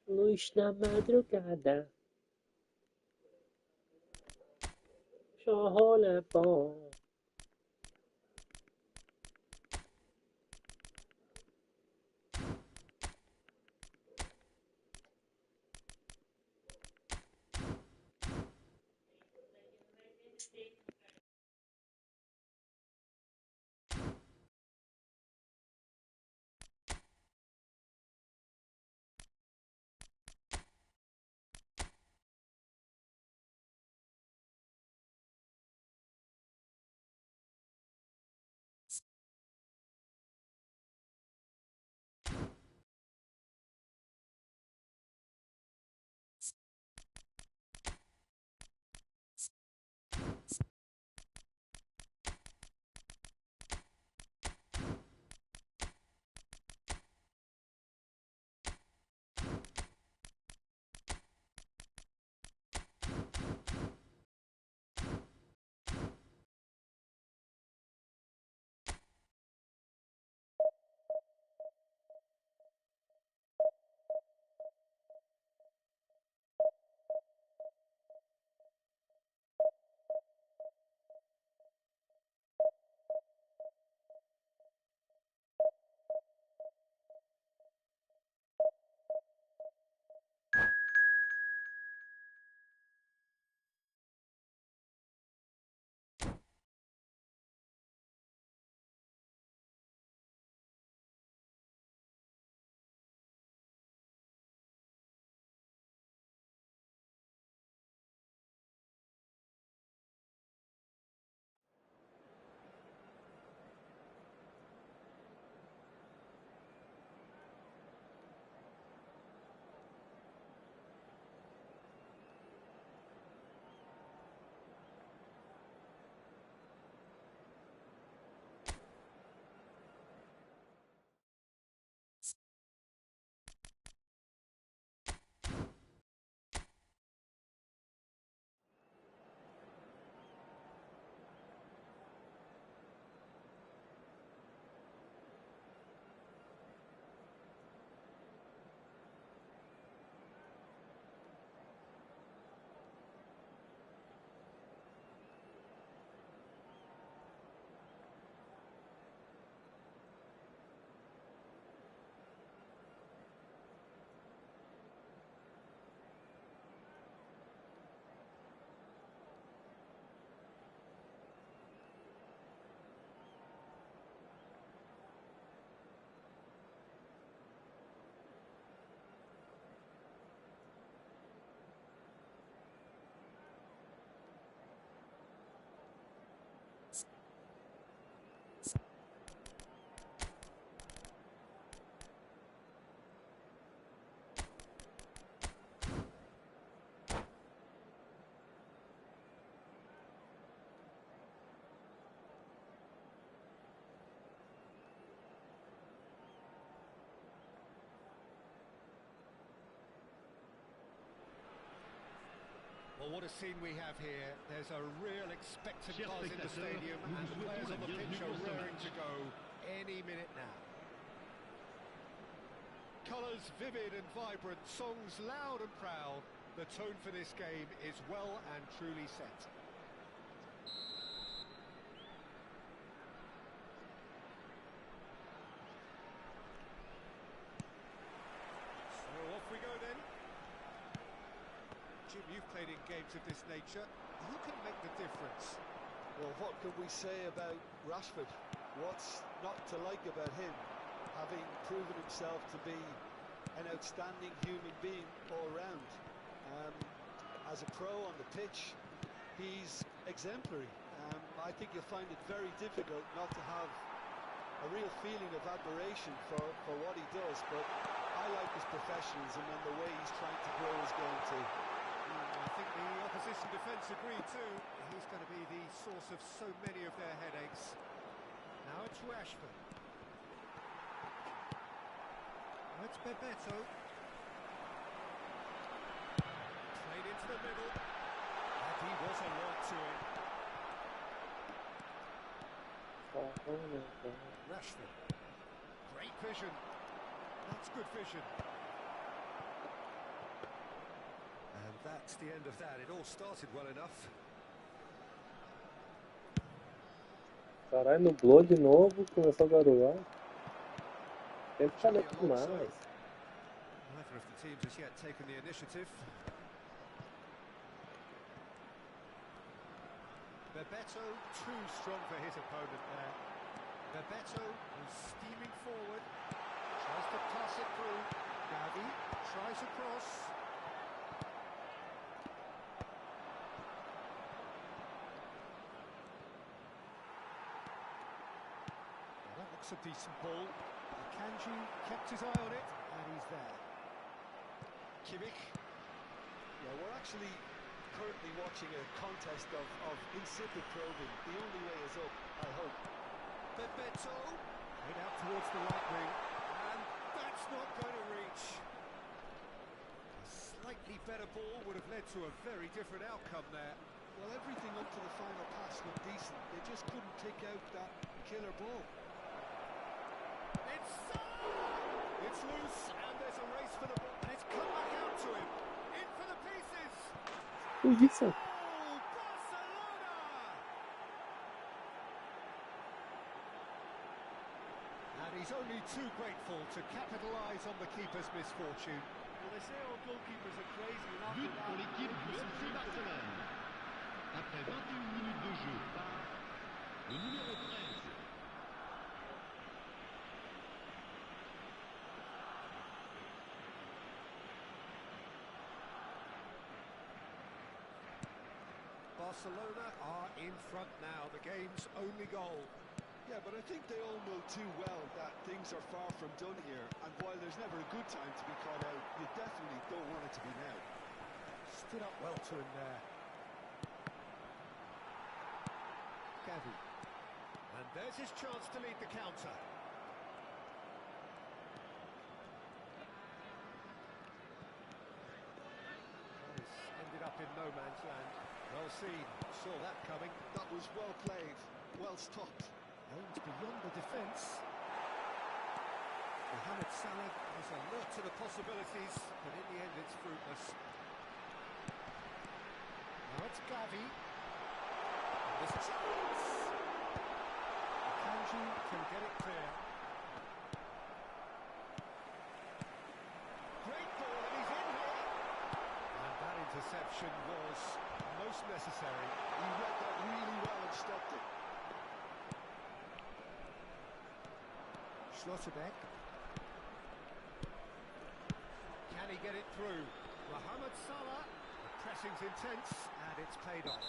Luz na madrugada, só rola pó. Well, what a scene we have here. There's a real expectant buzz in the stadium, and the players on the pitch are raring to go any minute now. Colours vivid and vibrant, songs loud and proud. The tone for this game is well and truly set. So off we go then. Jim, you've played in games of this nature. Who can make the difference? Well, what can we say about Rashford? What's not to like about him? Having proven himself to be an outstanding human being all round. As a pro on the pitch, he's exemplary. I think you'll find it very difficult not to have a real feeling of admiration for what he does, but I like his professionalism and the way he's trying to grow his game too. I think the opposition defence agree too. He's going to be the source of so many of their headaches. Now it's Rashford. It's Bebeto. Played into the middle. And he was alert to it. Rashford. Great vision. That's good vision. that's the end of that. It all started well enough. Caralho, nublou de novo, começou a garoar. Sempre falei Xabi Alonso. demais. Neither of the teams has yet taken the initiative. Bebeto too strong for his opponent there. Bebeto is steaming forward, tries to pass it through. Gavi tries across. Well, that looks a decent ball. Kanji kept his eye on it, and he's there. Kimmich. Yeah, we're actually currently watching a contest of insipid probing. The only way is up, I hope. Bebeto, played out towards the right wing, and that's not going to reach. A slightly better ball would have led to a very different outcome there. Well, everything up to the final pass looked decent. They just couldn't pick out that killer ball. It's it's loose, and there's a race for the ball, and it's come back out to him. In for the pieces. Que isso? Oh, Barcelona! And he's only too grateful to capitalise on the keeper's misfortune. Well, they say all goalkeepers are crazy, and after But pour that, l'équipe du FC Barcelone. Après 21 minutes de jeu par le numéro 13. Barcelona are in front now, the game's only goal. yeah, but I think they all know too well that things are far from done here, and while there's never a good time to be caught out, you definitely don't want it to be now. Stood up well to him there. Gavi. And there's his chance to lead the counter. He's ended up in no man's land. Well seen, saw that coming. That was well played, well stopped. Aimed beyond the defence. Mohamed Salah is alert to the possibilities, but in the end it's fruitless. Now it's Gavi. There's a chance! Kanji can get it clear. Great ball, and he's in here! And that interception was most necessary. He read that really well and stopped it. Schlotterbeck. Can he get it through? Mohamed Salah. The pressing's intense, and it's paid off.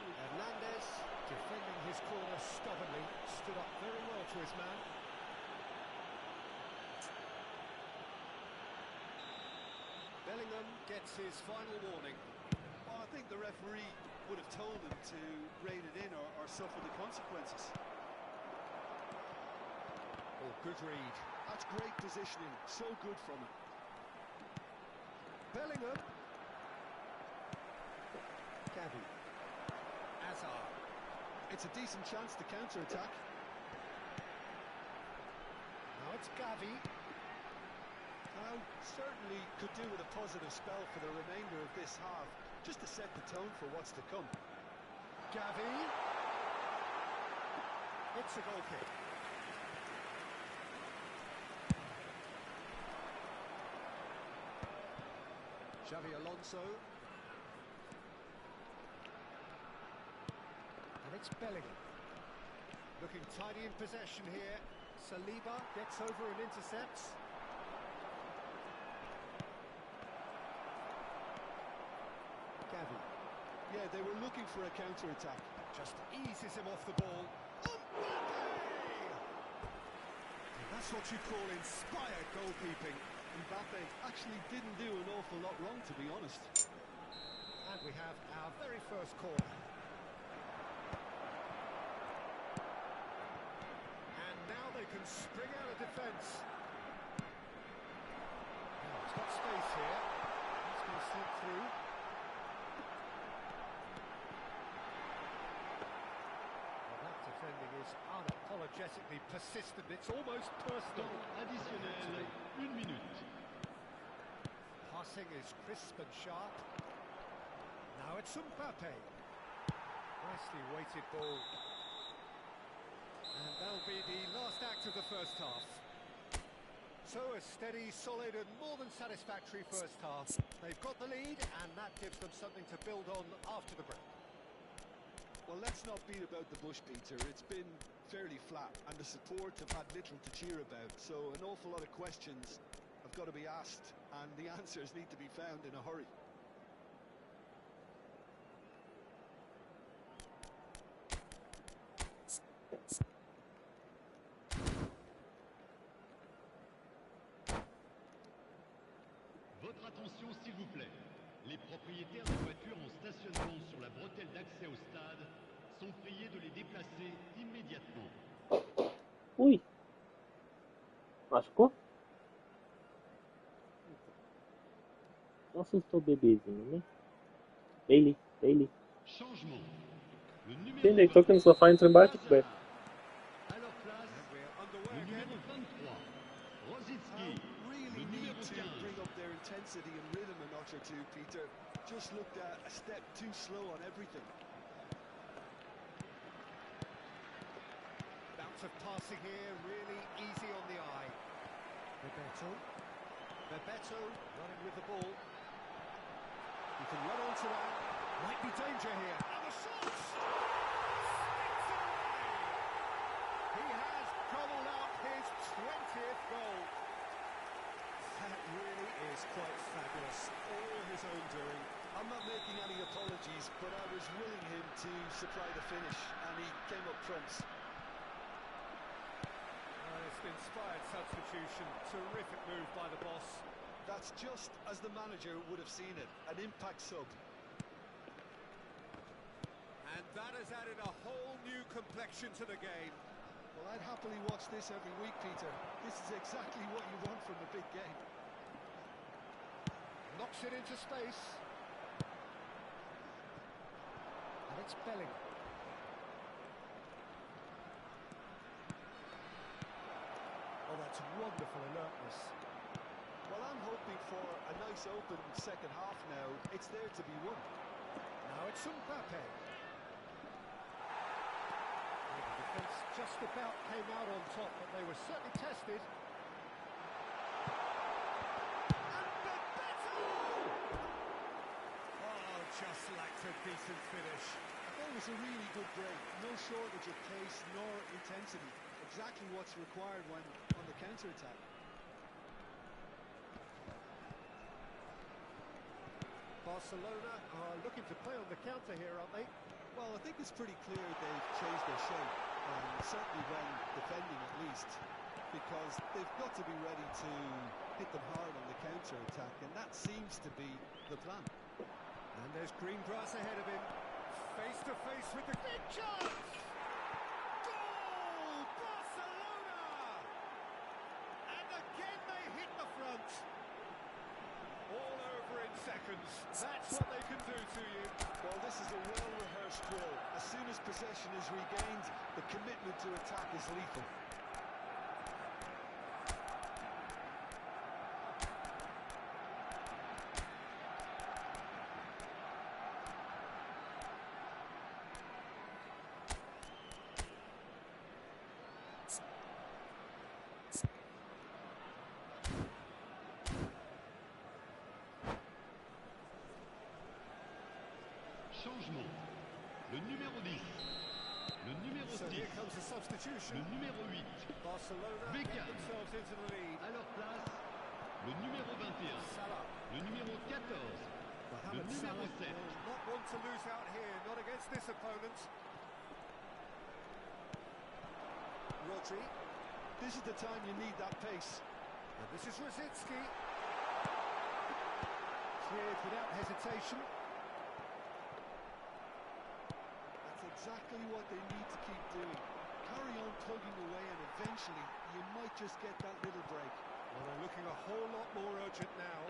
Hernandez, defending his corner stubbornly, stood up very well to his man. Bellingham gets his final warning. Well, I think the referee would have told him to rein it in or suffer the consequences. Oh, good read. That's great positioning, so good from him. Bellingham. Gavi. Hazard. It's a decent chance to counter-attack. Now it's Gavi. Now, certainly could do with a positive spell for the remainder of this half, just to set the tone for what's to come. Gavi. It's a goal kick. Xavi Alonso. And it's Bellingham. Looking tidy in possession here. Saliba gets over and intercepts. Gavi. Yeah, they were looking for a counter-attack. Just eases him off the ball. And that's what you call inspired goalkeeping. Mbappe actually didn't do an awful lot wrong, to be honest. And we have our very first corner. And now they can spring out of defence. Now he's got space here. He's going to slip through. Well, that defending is unapologetically persistent. It's almost personal. Temps additionnel, 1 minute. passing is crisp and sharp. Now it's Mbappe. Nicely weighted ball. And that'll be the last act of the first half. So a steady, solid and more than satisfactory first half. They've got the lead and that gives them something to build on after the break. Well, let's not beat about the bush, Peter. It's been fairly flat and the support have had little to cheer about. So an awful lot of questions have got to be asked and the answers need to be found in a hurry. Votre attention s'il vous plaît. Les propriétaires de voitures en stationnement sur la bretelle d'accès au stade sont priés de les déplacer immédiatement. Ui! Machucou? Não assustou o bebezinho, né? Bailey, Bailey. Changement. Le numéro Quem deitou aqui no sofá entra embaixo, Beto? à leur place, le numéro 23, Rosicki, Really le need numéro to 15. bring up their intensity and rhythm a notch or two, Peter. Just looked at a step too slow on everything. Bounce of passing here, really easy on the eye. Bebeto running with the ball. He can run onto that. Might be danger here. And the shot! Sticks away! He has gobbled up his 20th goal. That really is quite fabulous. All his own doing. I'm not making any apologies, but I was willing him to supply the finish, and he came up trumps. It's an inspired substitution. Terrific move by the boss. That's just as the manager would have seen it, an impact sub. And that has added a whole new complexion to the game. Well, I'd happily watch this every week, Peter. This is exactly what you want from a big game. Knocks it into space. And it's Bellingham. Oh, that's wonderful alertness. Well, I'm hoping for a nice open second half now. It's there to be won. Now it's Mbappe. The defence just about came out on top, but they were certainly tested. And Bebeto! Oh, just lacked a decent finish. That was a really good break. No shortage of pace nor intensity. Exactly what's required when on the counter-attack. Barcelona are looking to play on the counter here, aren't they? Well, I think it's pretty clear they've changed their shape, certainly when defending at least, because they've got to be ready to hit them hard on the counter-attack, and that seems to be the plan. And there's green grass ahead of him. Face to face with the big chance! Goal! Barcelona! And again they hit the front. All over in seconds. That's what they can do to you. Well, this is a well-rehearsed drill. As soon as possession is regained, the commitment to attack is lethal. Changement. Le numéro 10, le numéro So 6, here comes the substitution. le numéro 8, Barcelona get Beckham. themselves into the lead. à leur place, le numéro 21, Salah. le numéro 14, Mohamed numéro Salah 7. will not want to lose out here, not against this opponent. Rodri. This is the time you need that pace. And this is Rosicki. Cleared without hesitation. That's exactly what they need to keep doing. Carry on tugging away and eventually you might just get that little break. Well, they're looking a whole lot more urgent now.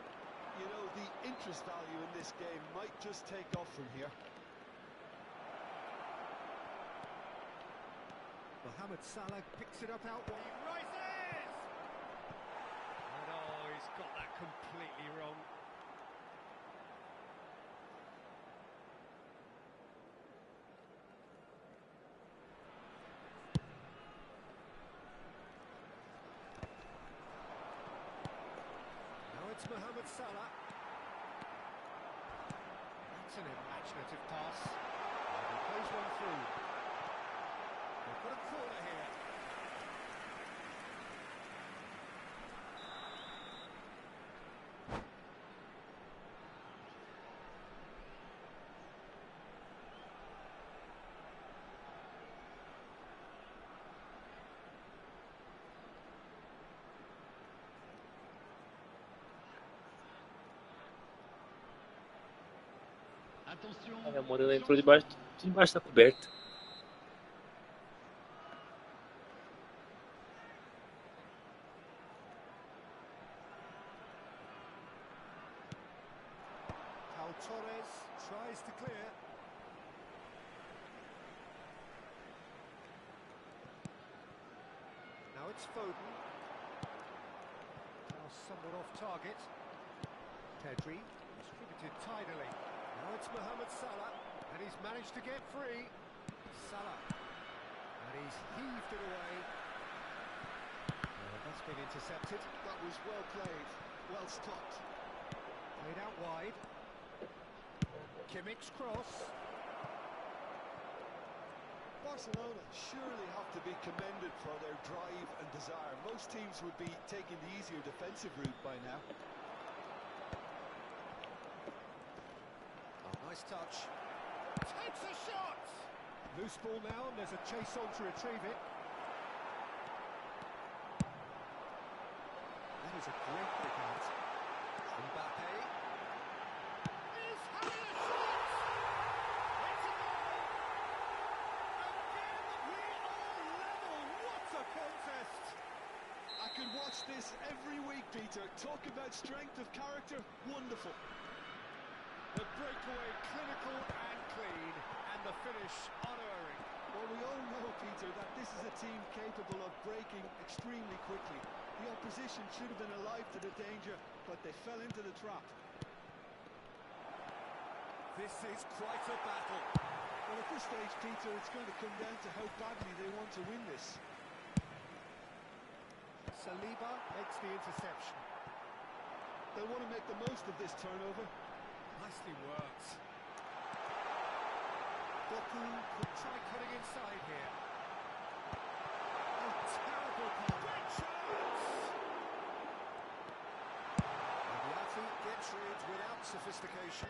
You know, the interest value in this game might just take off from here. Mohamed Salah picks it up out wide. He rises! And oh, he's got that completely wrong. it's Mohamed Salah. That's an imaginative pass. He plays one through. They've got a corner here. Attention, Aí a Morena entrou debaixo da coberta. Torres tries to clear. Now it's Foden. Now somewhat off target. Pedri distributed tidily. Now it's Mohamed Salah, and he's managed to get free. Salah, and he's heaved it away. That's been intercepted. That was well played, well stopped. Played out wide. Kimmich's cross. Barcelona surely have to be commended for their drive and desire. Most teams would be taking the easier defensive route by now. Oh, nice touch. Takes a shot! Loose ball now, and there's a chase on to retrieve it. That is a great pick out. Mbappe. He's having a shot! It's a goal! Again, we are level! What a contest! I could watch this every week, Peter. Talk about strength of character, wonderful. The breakaway clinical and clean, and the finish unerring. Well, we all know, Peter, that this is a team capable of breaking extremely quickly. The opposition should have been alive to the danger, but they fell into the trap. This is quite a battle. Well, at this stage, Peter, it's going to come down to how badly they want to win this. Saliba makes the interception. They'll want to make the most of this turnover. Nicely worked. Doku could try cutting inside here. Oh, terrible ball. Great chance! And the athlete gets rid without sophistication.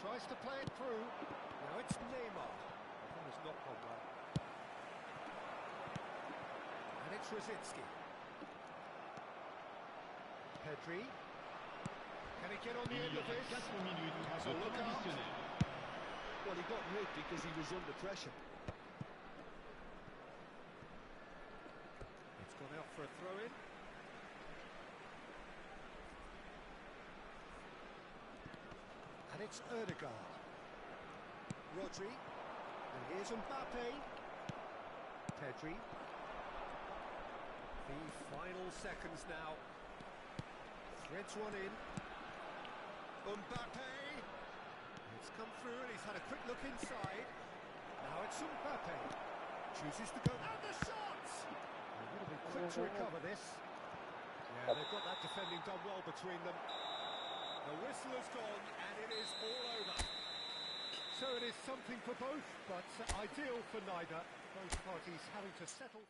Tries to play it through. Now it's Neymar. That has not gone well. And it's Rositzky. Pedri. Can he get on the il end y of aura this? 4 minutes Has de a temps look out. additionnel. Well, he got rid because he was under pressure. It's gone out for a throw-in. And it's Ødegaard. Rodri. And here's Mbappe. Pedri. The final seconds now. Threads one in. Mbappe. It's come through and he's had a quick look inside. Now it's Mbappe. Chooses to go. And the shot! They would have been quick to recover this. Yeah, they've got that defending done well between them. The whistle has gone and it is all over. So it is something for both, but ideal for neither. Both parties having to settle.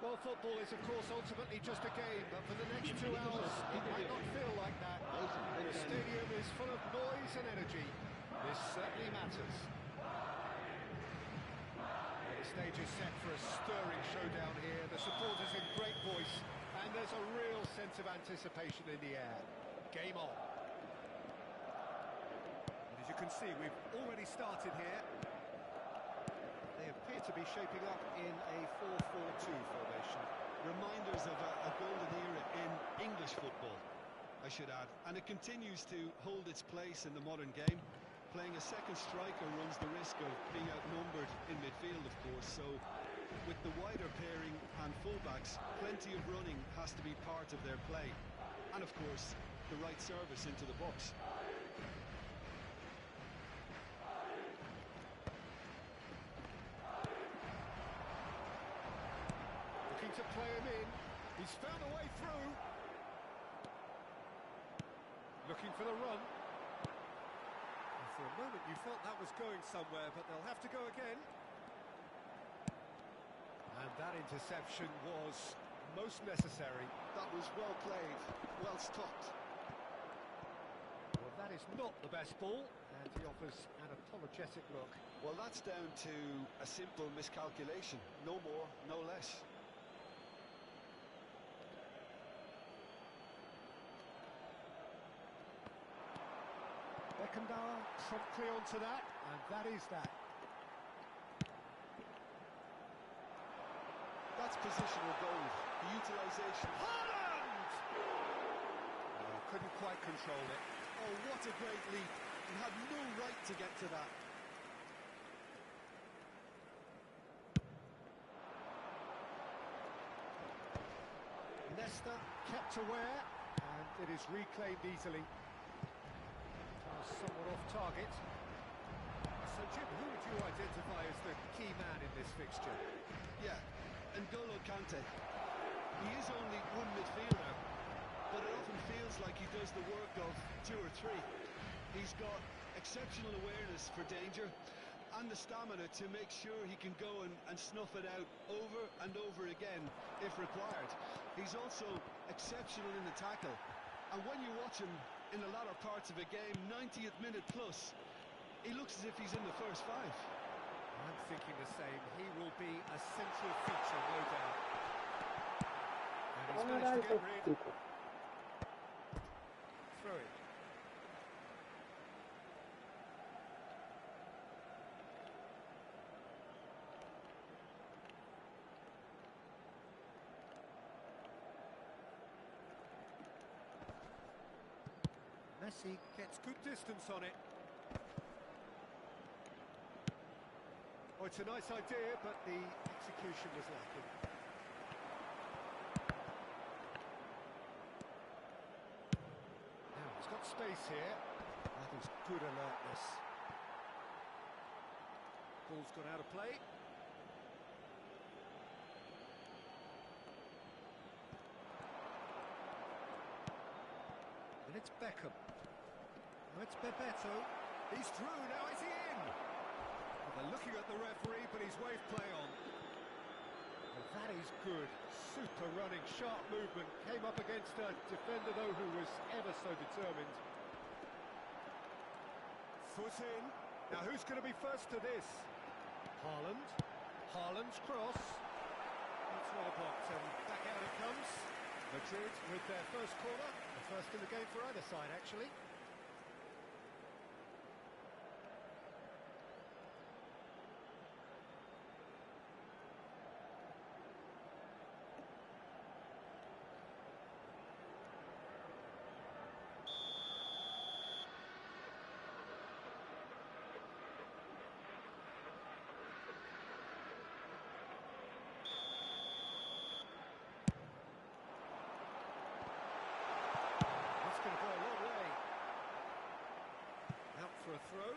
Well, football is, of course, ultimately just a game, but for the next 2 hours, it might not feel like that. The stadium is full of noise and energy. This certainly matters. The stage is set for a stirring showdown here. The supporters in great voice, and there's a real sense of anticipation in the air. Game on. And as you can see, we've already started here. They appear to be shaping up in a 4-4-2 formation. Reminders of a golden era in English football, I should add. And it continues to hold its place in the modern game. Playing a second striker runs the risk of being outnumbered in midfield, of course. So, with the wider pairing and fullbacks, plenty of running has to be part of their play. And, of course, the right service into the box. Looking to play him in. He's found a way through. Looking for the run. And for a moment you felt that was going somewhere, but they'll have to go again. And that interception was most necessary. That was well played, well stopped. Well, that is not the best ball, and he offers an apologetic look. Well, that's down to a simple miscalculation. No more, no less. Beckenbauer promptly onto that, and that is that. That's positional gold. The utilisation. Haaland! Oh, couldn't quite control it. Oh, what a great leap. He had no right to get to that. Nesta kept aware, and it is reclaimed easily. Somewhat off target. So, Jim, who would you identify as the key man in this fixture? Yeah, N'Golo Kante. He is only one midfielder, but it often feels like he does the work of 2 or 3. He's got exceptional awareness for danger and the stamina to make sure he can go and snuff it out over and over again if required. He's also exceptional in the tackle, and when you watch him in the latter parts of a game, 90th minute plus, he looks as if he's in the first 5. I'm thinking the same. He will be a central feature, no doubt. And he's managed to get rid. Throw it. Messi gets good distance on it. Oh, it's a nice idea, but the execution was lacking. Now, he's got space here. That is good alertness. Ball's gone out of play. And it's Beckham. Now it's Bebeto. He's through, now is he in? Well, they're looking at the referee, but he's waved play on. Well, that is good. Super running, sharp movement. Came up against a defender, though, who was ever so determined. Foot in. Now who's going to be first to this? Haaland. Haaland's cross. That's well blocked, and back out it comes. Madrid with their first corner. The first in the game for either side, actually. For a throw.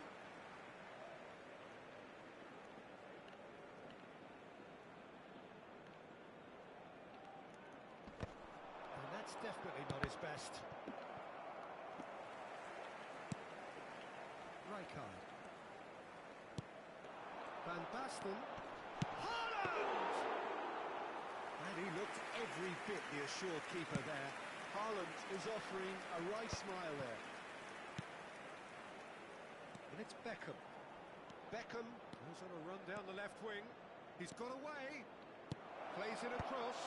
And that's definitely not his best. Rijkaard. Van Basten. Haaland! That He looked every bit the assured keeper there. Haaland is offering a right smile there. And it's Beckham. Beckham goes on a run down the left wing. He's got away. Plays it across.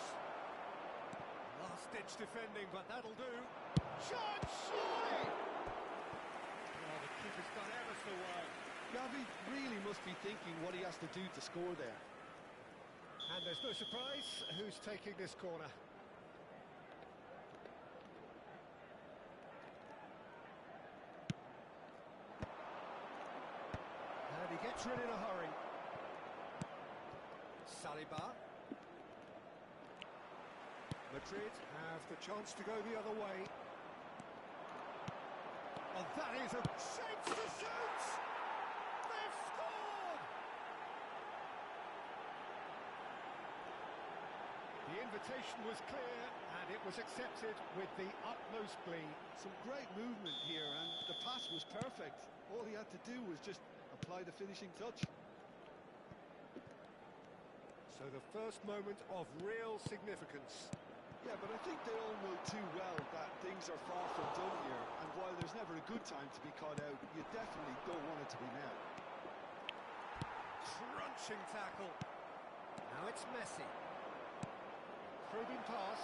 Last-ditch defending, but that'll do. Shot! Surely! Oh, the keeper's done ever so well. Gavi really must be thinking what he has to do to score there. And there's no surprise who's taking this corner. And he gets rid in a hurry. Saliba. Madrid have the chance to go the other way. Oh, that is a chance to shoot! They've scored! The invitation was clear, and it was accepted with the utmost glee. Some great movement here, and the pass was perfect. All he had to do was just apply the finishing touch. So the first moment of real significance. Yeah, but I think they all know too well that things are far from done here, and while there's never a good time to be caught out, you definitely don't want it to be now. Crunching tackle. Now it's Messi. Probing pass.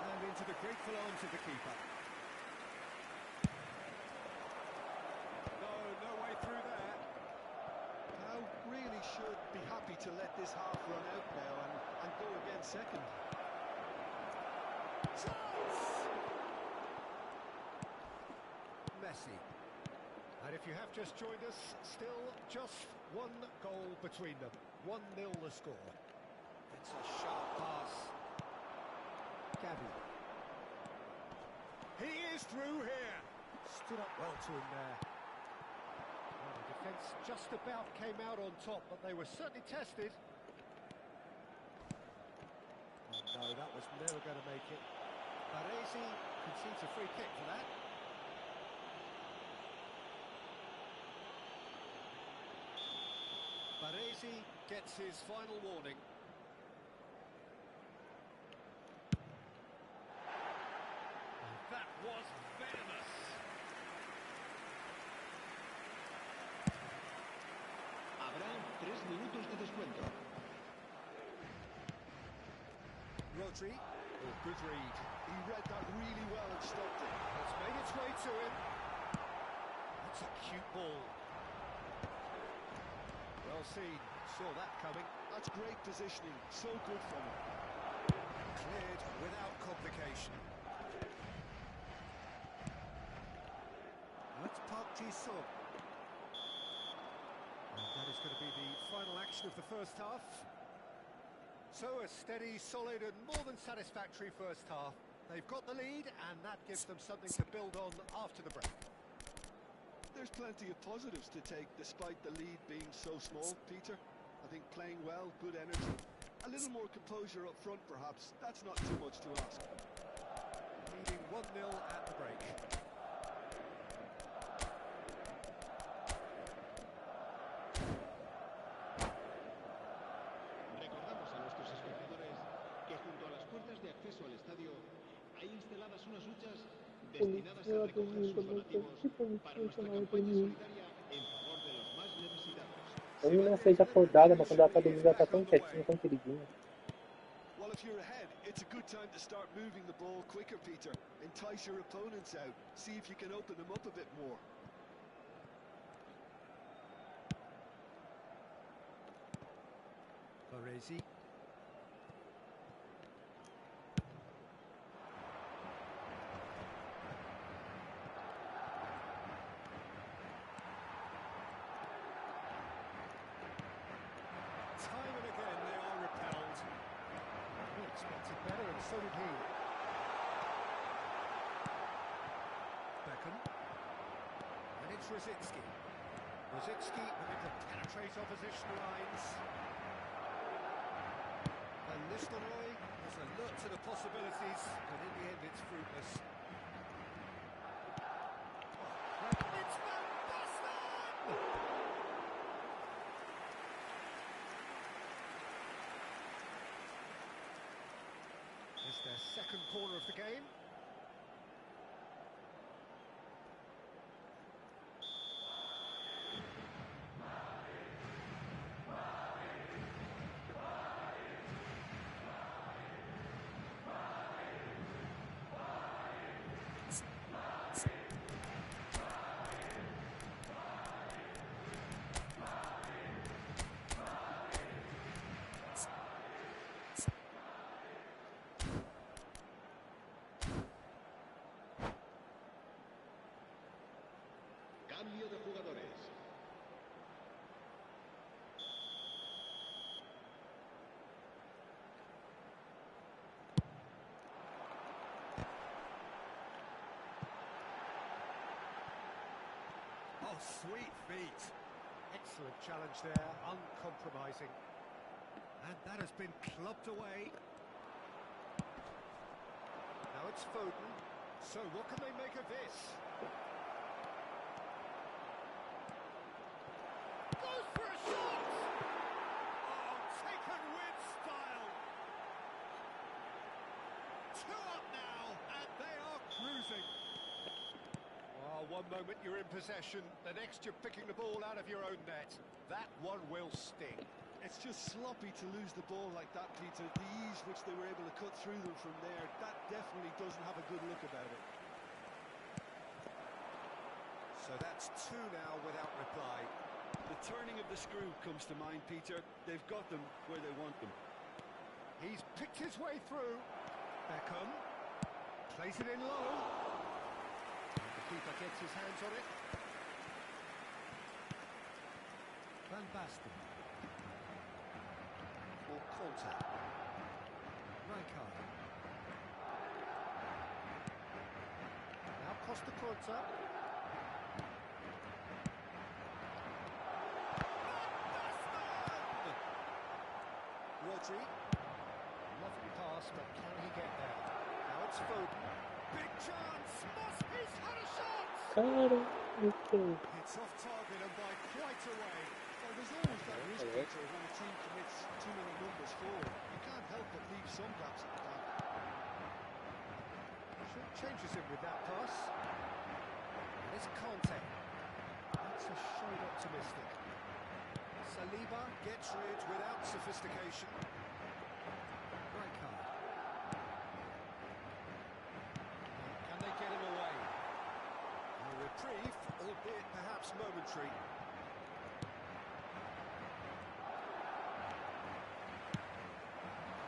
And into the grateful arms of the keeper. No way through there. Now really should be happy to let this half run out now and go again second. Chance! Messi. And if you have just joined us, still just one goal between them. 1-0 the score. It's a sharp pass. Gavi. He is through here. Stood up well to him there. Well, the defence just about came out on top, but they were certainly tested. Oh no, that was never going to make it. Baresi concedes a free kick for that. Baresi gets his final warning. And that was venomous. Habrá 3 minutos de descuento. Rodri. Oh, good read. He read that really well and stopped it. It's made its way to him. That's a cute ball. Well seen. Saw that coming. That's great positioning. So good from him. Cleared without complication. That's Park Ji-sung. And that is going to be the final action of the first half. So a steady, solid and more than satisfactory first half. They've got the lead and that gives them something to build on after the break. There's plenty of positives to take despite the lead being so small, Peter. I think playing well, good energy. A little more composure up front perhaps. That's not too much to ask. Leading 1-0 at the break. Recordamos a nuestros espectadores que junto a las puertas de acceso al estadio hay instaladas unas huchas destinadas a recoger sus donativos para nuestra campaña solidaria en favor de los más necesitados. Ainda seja acordada, mas quando ela tá dormindo, ela tá tão quietinha, tão queridinha. Well, if you're ahead, it's a good time to start moving the ball quicker, Peter. Entice your opponents out. See if you can open them up a bit more. Baresi. Time and again they are repelled. He expected better and so did he. Beckham. And it's Rosicki. Rosicki having to penetrate opposition lines. And Nistelrooy is alert to the possibilities, but in the end it's fruitless. It's Van Basten! second corner of the game. Cambio de jugadores. Oh, sweet feet. Excellent challenge there, uncompromising. And that has been clubbed away. Now it's Foden. So what can they make of this? Goes for a shot! Oh, taken with style. 2 up now, and they are cruising. Oh, one moment you're in possession, the next you're picking the ball out of your own net. That one will sting. It's just sloppy to lose the ball like that, Peter. The ease which they were able to cut through them from there, that definitely doesn't have a good look about it. So that's 2 now without reply. The turning of the screw comes to mind, Peter. They've got them where they want them. He's picked his way through. Beckham plays it in low. The keeper gets his hands on it. Van Basten. Or Coulter. Rijkaard. Now Costa Coulter. Rodri. Lovely pass, but can he get there? Now it's Foden. Big chance. He's had a shot. Cara, okay. It's off target and by quite a way. Well, there's always that risk, Peter, when a team commits too many numbers forward. You can't help but leave some gaps at the back. Short changes him with that pass. And it's Conte. That's a shade optimistic. Saliba gets rid without sophistication. Rijkaard. Can they get him away? A reprieve, albeit perhaps momentary.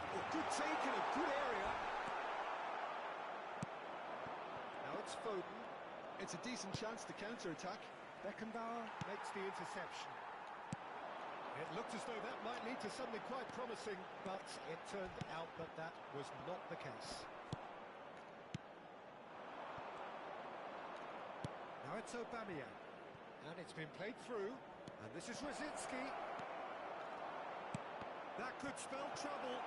Oh, good take in a good area. Now it's Foden. It's a decent chance to counter-attack. Beckenbauer makes the interception. It looked as though that might lead to something quite promising, but it turned out that that was not the case. Now it's Aubameyang, and it's been played through, and this is Rosicky. That could spell trouble.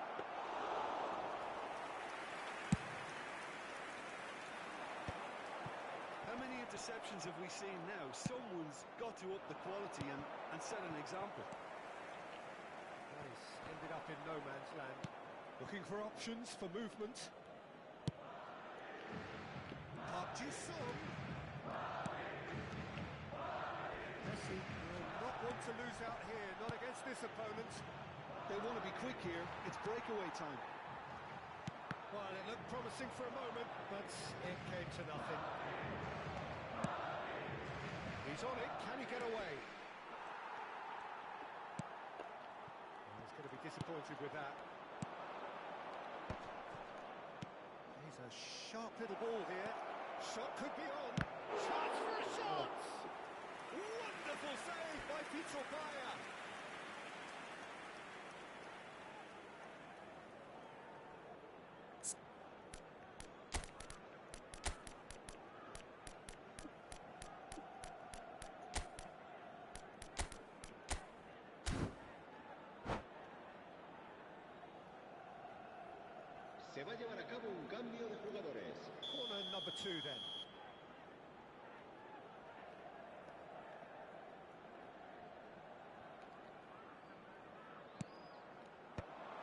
How many interceptions have we seen now? Someone's got to up the quality and set an example. That is ended up in no man's land. Looking for options for movement. Park Ji-sung. Messi will not want to lose out here, not against this opponent. They want to be quick here. It's breakaway time. Well, it looked promising for a moment, but it came to nothing. He's on it. Can he get away? He's going to be disappointed with that. He's a sharp little ball here. Shot could be on. Chance for a shot! Wonderful save by Peter Bayer. Se va a llevar a cabo un cambio de jugadores. Corner number 2 then.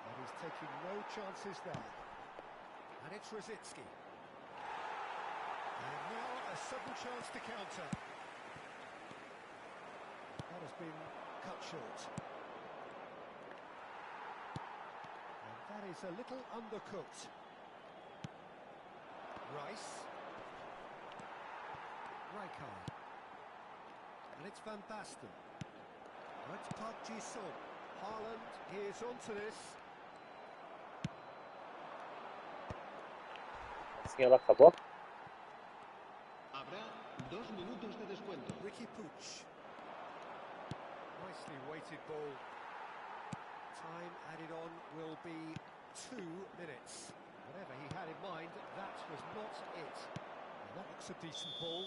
And he's taking no chances there. And it's Rosicki. And now a sudden chance to counter. That has been cut short. And that is a little undercooked. Rice. Rijkaard. And it's Van Basten. And it's Park Ji-sung. Haaland, he is onto this. Assim ela acabou. Habrá 2 minutos de descuento. Ricky Puig. Nicely weighted ball. Time added on will be 2 minutes. Whatever he had in mind, that was not it. And that looks a decent ball.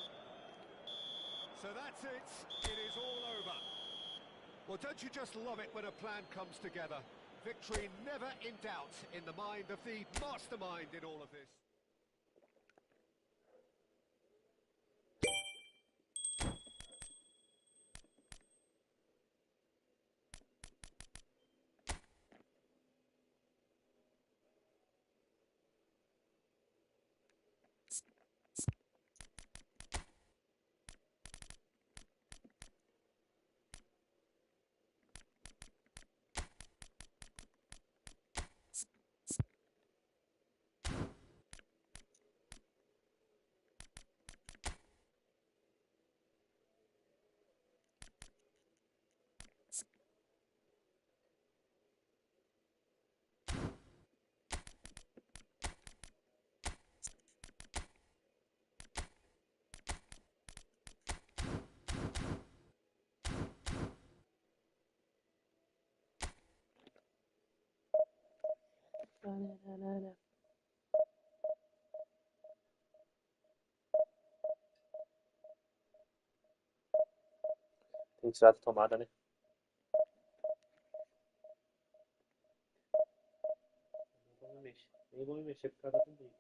So that's it. It is all over. Well, don't you just love it when a plan comes together? Victory never in doubt in the mind of the mastermind in all of this. Tem que tirar a tomada, né? Não vou me mexer. Nem vou me mexer por causa do vídeo.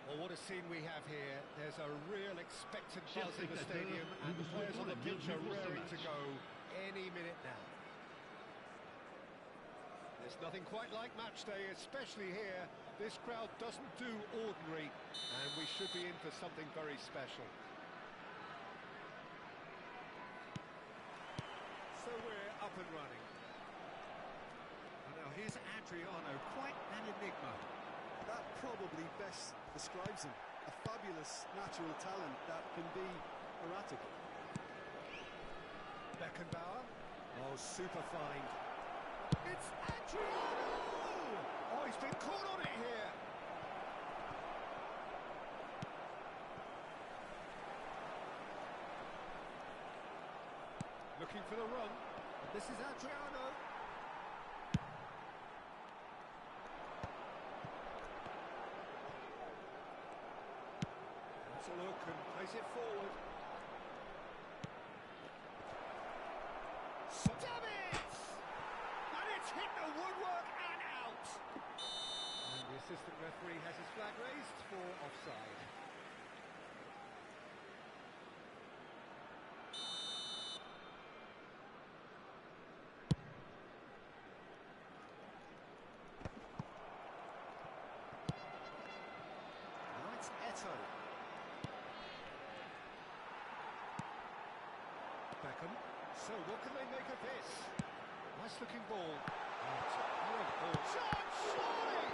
Well, what a scene we have here. There's a real expectant buzz in the stadium, and the players on the pitch are raring to go any minute now. There's nothing quite like match day, especially here. This crowd doesn't do ordinary, and we should be in for something very special. So we're up and running. And now here's Adriano, quite an enigma. That probably best describes him. a fabulous natural talent that can be erratic. Beckenbauer. Oh, super find. It's Adriano! Oh, he's been caught on it here. Looking for the run. This is Adriano. That's a look and plays it forward. Davids! And it's hit the woodwork and out. And the assistant referee has his flag raised for offside. Now it's Eto. Beckham. So what can they make of this? Nice looking ball. Oh, it's a great ball. Shot, surely!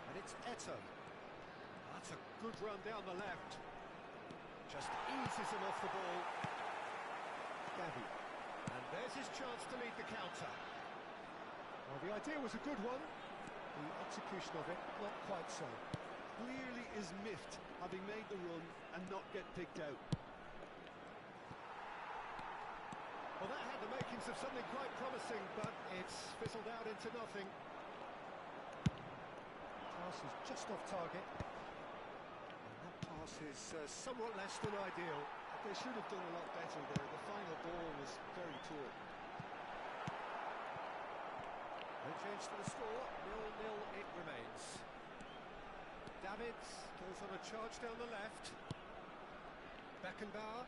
And it's Eto. That's a good run down the left. Just eases him off the ball. Gavi. And there's his chance to lead the counter. Well, the idea was a good one. The execution of it, not quite so. Clearly is miffed, having made the run and not get picked out. Well, that had the makings of something quite promising, but it's fizzled out into nothing. Pass is just off target. And that pass is somewhat less than ideal. They should have done a lot better there. The final ball was very poor. No change to the score, 0-0 it remains. Davids goes on a charge down the left. Beckenbauer.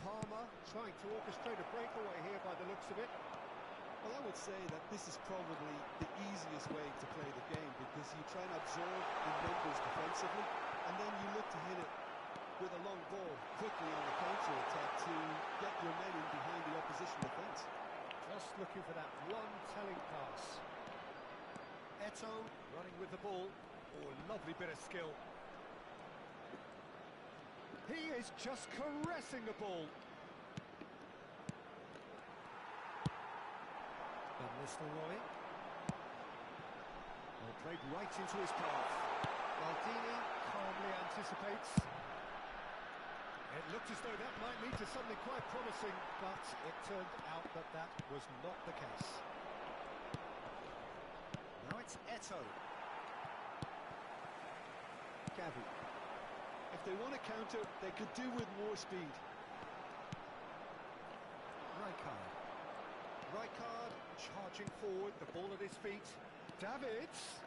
Palmer trying to orchestrate a breakaway here by the looks of it. Well, I would say that this is probably the easiest way to play the game because you try and absorb the numbers defensively and then you look to hit it with a long ball quickly on the counter-attack to get your men in behind the opposition defence. Just looking for that one telling pass. Eto running with the ball. Oh, lovely bit of skill. He is just caressing the ball. Van Nistelrooy. Well, played right into his path. Maldini calmly anticipates. It looked as though that might lead to something quite promising, but it turned out that that was not the case. Now it's Eto. Gavi. If they want to counter, they could do with more speed. Rijkaard charging forward, the ball at his feet. Davids.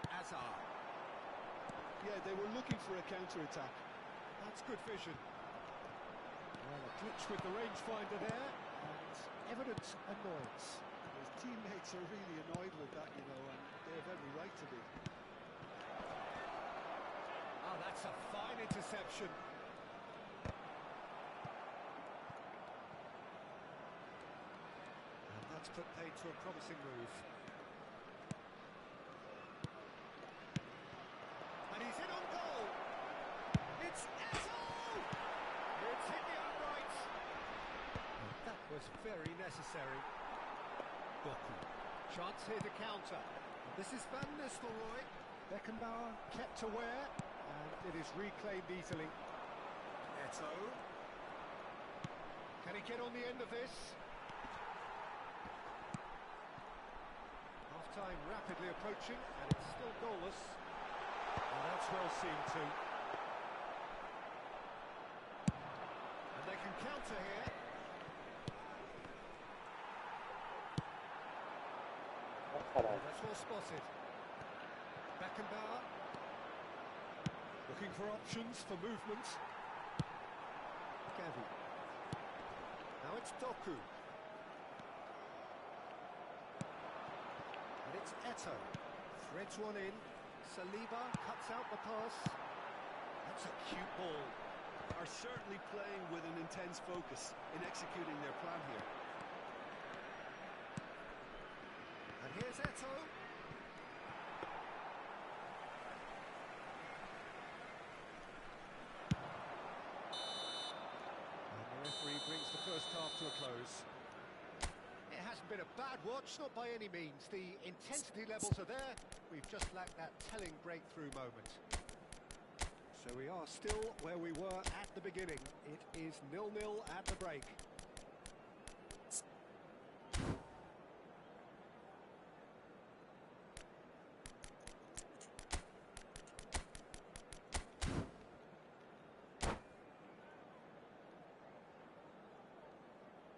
Azar. Yeah, they were looking for a counter-attack. That's good vision. Well, a glitch with the rangefinder there, and evident annoyance. His teammates are really annoyed with that, you know, and they have every right to be. Oh, that's a fine interception. And that's put paid to a promising move. And he's in on goal. It's Eto! It's hit the uprights. And that was very necessary. Doku. Chance here to counter. And this is Van Nistelrooy. Beckenbauer kept aware. And it is reclaimed easily. Eto. Can he get on the end of this? Half-time rapidly approaching, and it's still goalless. And that's well seen too. And they can counter here. That's well spotted. Beckenbauer. Looking for options for movement. Gavi. Now it's Doku. And it's Eto. Threads one in. Saliba cuts out the pass. That's a cute ball. Are certainly playing with an intense focus in executing their plan here. here's Eto. And the referee brings the first half to a close. It hasn't been a bad watch, not by any means. The intensity levels are there. We've just lacked that telling breakthrough moment. So we are still where we were at the beginning. It is 0-0 at the break.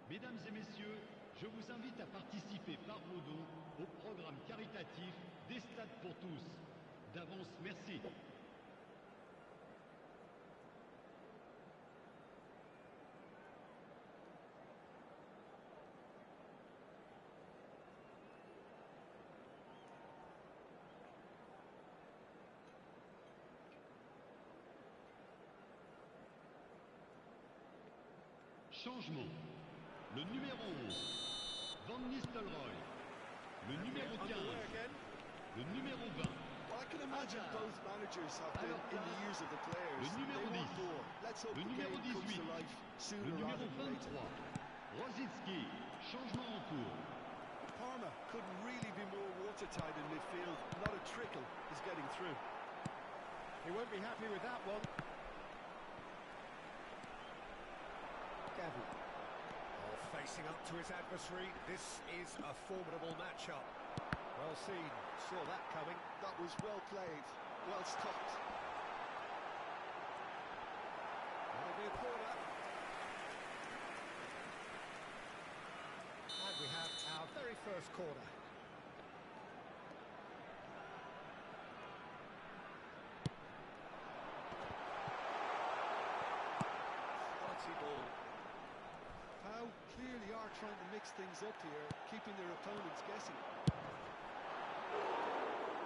Mesdames et messieurs, je vous invite à participer par vos dons au programme caritatif des Stades pour tous. D'avance, merci. Changement. Le numéro 11, Van Nistelrooy. Le numéro 15, le numéro 20. Well, I can imagine both managers have been in the ears of the players. Le numéro They 10, want more. Let's hope le the numéro game comes 18, to life le sooner numéro rather than later. 23, Rosicki. Changement en cours. Parma couldn't really be more watertight in midfield. Not a trickle is getting through. He won't be happy with that one. Gavi. Oh, facing up to his adversary. This is a formidable matchup. Well seen. Saw that coming. That was well played, well stopped. That'll be a corner. And we have our very first corner. Quality ball. How clearly are trying to mix things up here, keeping their opponents guessing.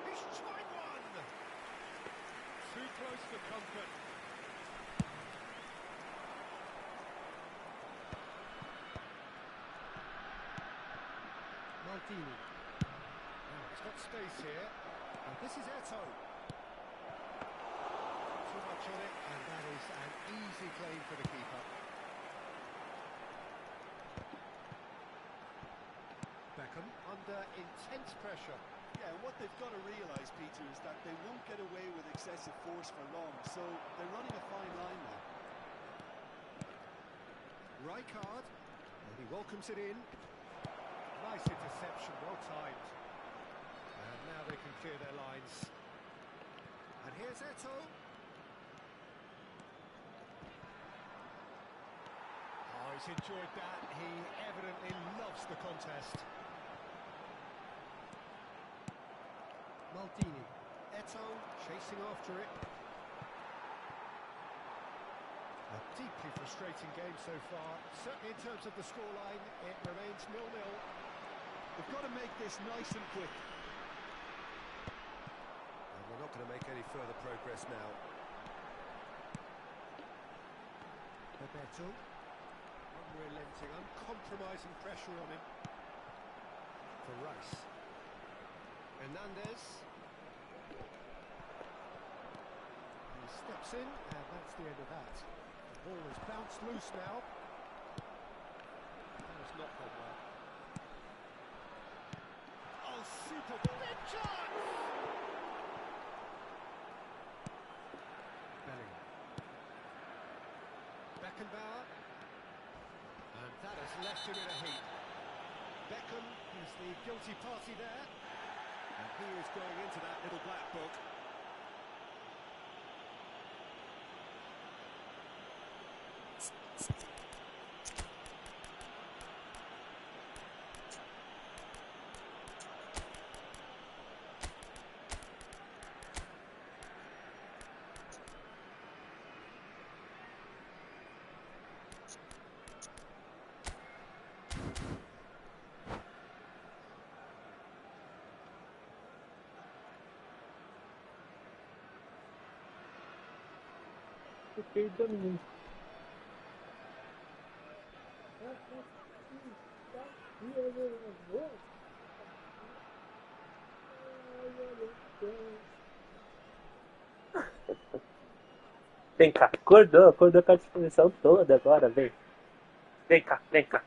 He's tried one! Too close for comfort. Maldini. Now, he's got space here. And this is Eto. Too much on it, and that is an easy claim for the keeper. Beckham under intense pressure. Yeah, and what they've got to realise, Peter, is that they won't get away with excessive force for long, so they're running a fine line now. Rijkaard, and he welcomes it in. Nice interception, well timed. And now they can clear their lines. And here's Eto. Oh, he's enjoyed that. He evidently loves the contest. Maldini. Eto chasing after it. A deeply frustrating game so far. Certainly in terms of the scoreline, it remains 0-0. They've got to make this nice and quick. And we're not going to make any further progress now. Bebeto. Unrelenting, uncompromising pressure on him. For Rice. Hernandez. He steps in, and that's the end of that. The ball has bounced loose now. That has not gone well. Oh, super big chance! Bellingham. Beckenbauer. And that has left him in a heap. Beckham is the guilty party there. And he is going into that little black book. Okay, Dominic. Vem cá, acordou com a disposição toda agora, vem. Vem cá, vem cá.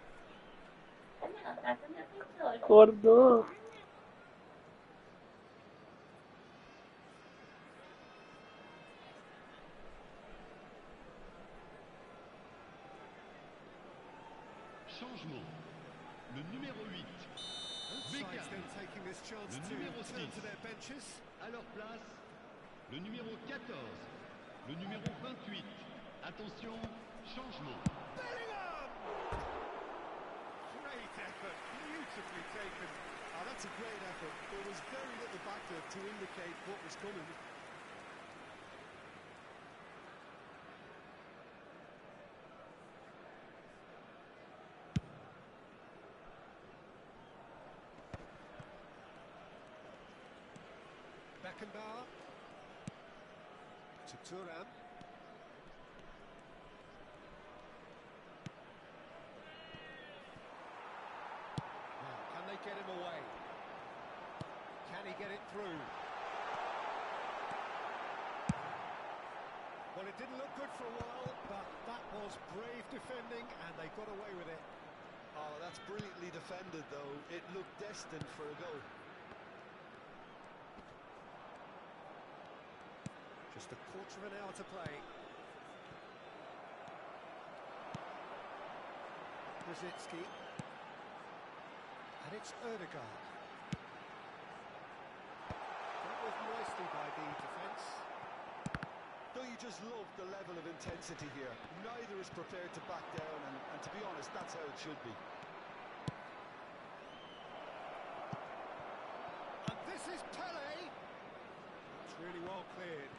Acordou. Changement. Le numéro 8. Sides then taking this chance to turn to their benches. À leur place, le numéro 14. Le numéro 28. Attention, changement. Bellingham! Great effort, beautifully taken. Oh, that's a great effort. There was very little back there to indicate what was coming. Beckenbauer to Thuram. Now, can they get him away? Can he get it through? Well, it didn't look good for a while, but that was brave defending, and they got away with it. Oh, that's brilliantly defended, though. It looked destined for a goal. Just a quarter of an hour to play. Rosicki. And it's Ødegaard. That was nicely by the defence. Don't you just love the level of intensity here? Neither is prepared to back down, and to be honest, that's how it should be. And this is Pele. That's really well cleared.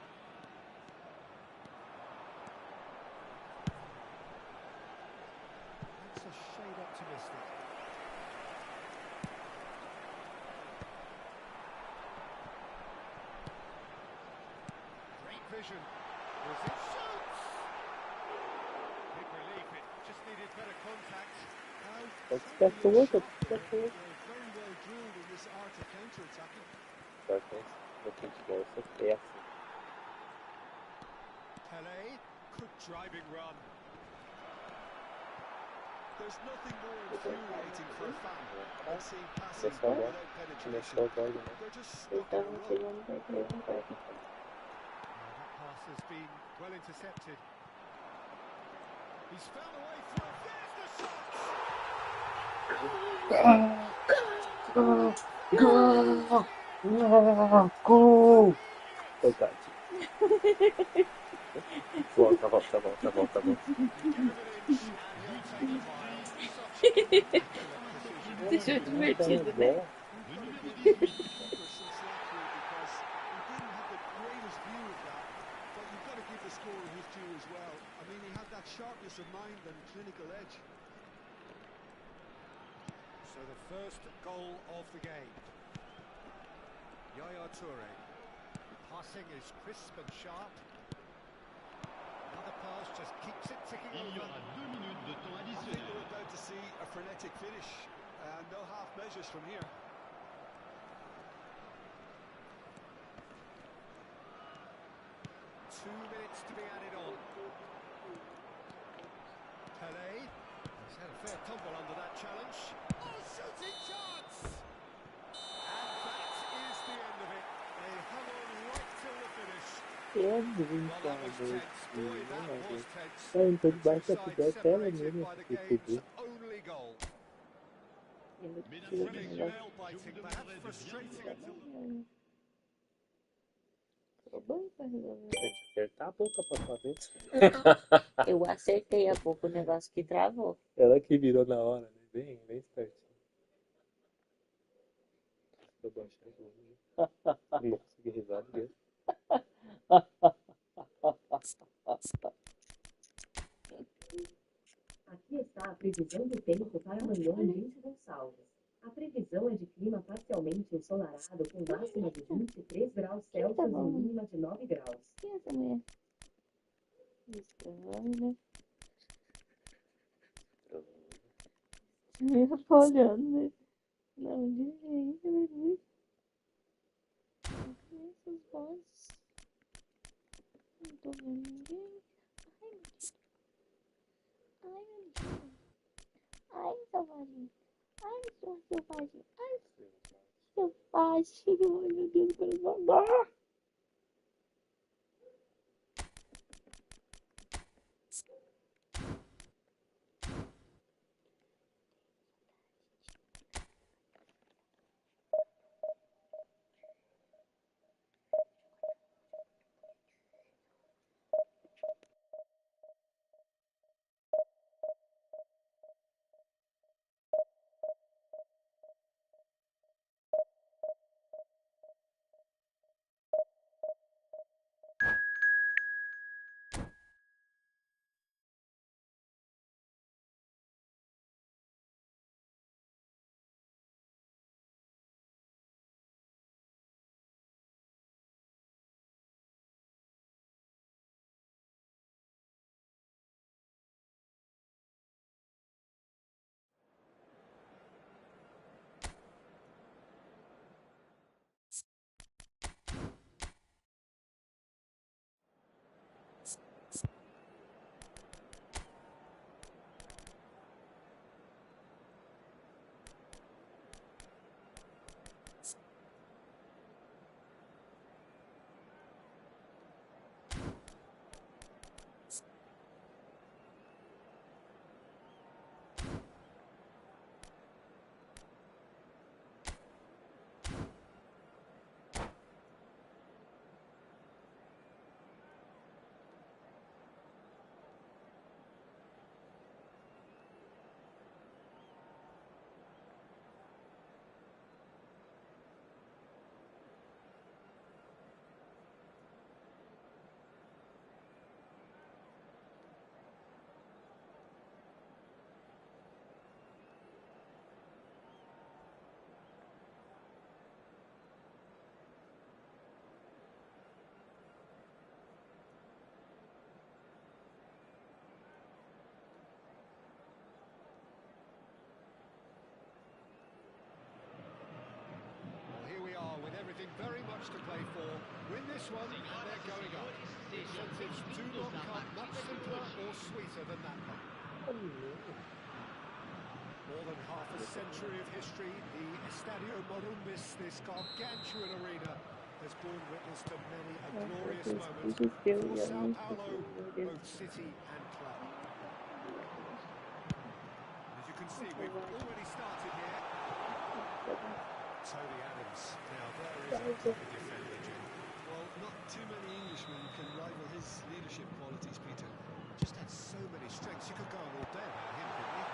That's a shade optimistic. Great vision. Was it shoots? Big relief. It just needed better contact. Let's get to work. Let's They're very well drilled in this art of counter-attacking. Looking closer. Péssimo. Pele, good driving run. There's nothing more infuriating for a fan than seeing passing Começou agora. without penetration. Começou agora, né? They're just stuck in a row. That pass has been well intercepted. He's found a way through. There's the shot! Gol! Coitadinho. Volta. Deixou divertido, né? Sharpness of mind and clinical edge. So the first goal of the game. Yaya Toure. Passing is crisp and sharp. Another pass just keeps it ticking Il y over. aura 2 minutes de temps I think additionnel. we're about to see a frenetic finish, and no half measures from here. 2 minutes to be added on. Pele. He's had a fair tumble under that challenge. Oh, shooting chance! And that is the end of it. They hung on right till the finish. Well, that was tense. Boy, that was tense. Então The debaixo two da sides pudor tela separated mesmo by the esse game's tudo. only goal. Mesdames et Thrilling, messieurs, nail-biting, je vous perhaps demanderai de bien frustrating until the... Tem que apertar a boca pra saber. Eu acertei há pouco o negócio que travou. Ela que virou na hora, né? Bem espertinho. Vou baixar o volume. Nossa, que risada dele. Aqui está a previsão do tempo para amanhã em 20 Gonçalves. A previsão é de clima parcialmente ensolarado com máxima de 23 graus Celsius e mínima de 9 graus. Quem é essa mulher? Estranho, né? Me olhando, né? Não, de jeito, né? Essas vozes. Não tô vendo ninguém. selvagem. Ai, sua selvagem. Ai, selvagem. Ai, meu Deus, eu quero jogar. Very much to play for. Win this one, and they're going up. Incentives do not come much simpler or sweeter than that one. More than half a century of history, the Estadio Morumbis, this gargantuan arena, has borne witness to many a glorious moment for Sao Paulo, both city and club. As you can see, we've already started here. Tony Adams, now there is a proper defender, Jim. Well, not too many Englishmen can rival his leadership qualities, Peter. Just had so many strengths, you could go on all day about him, couldn't you?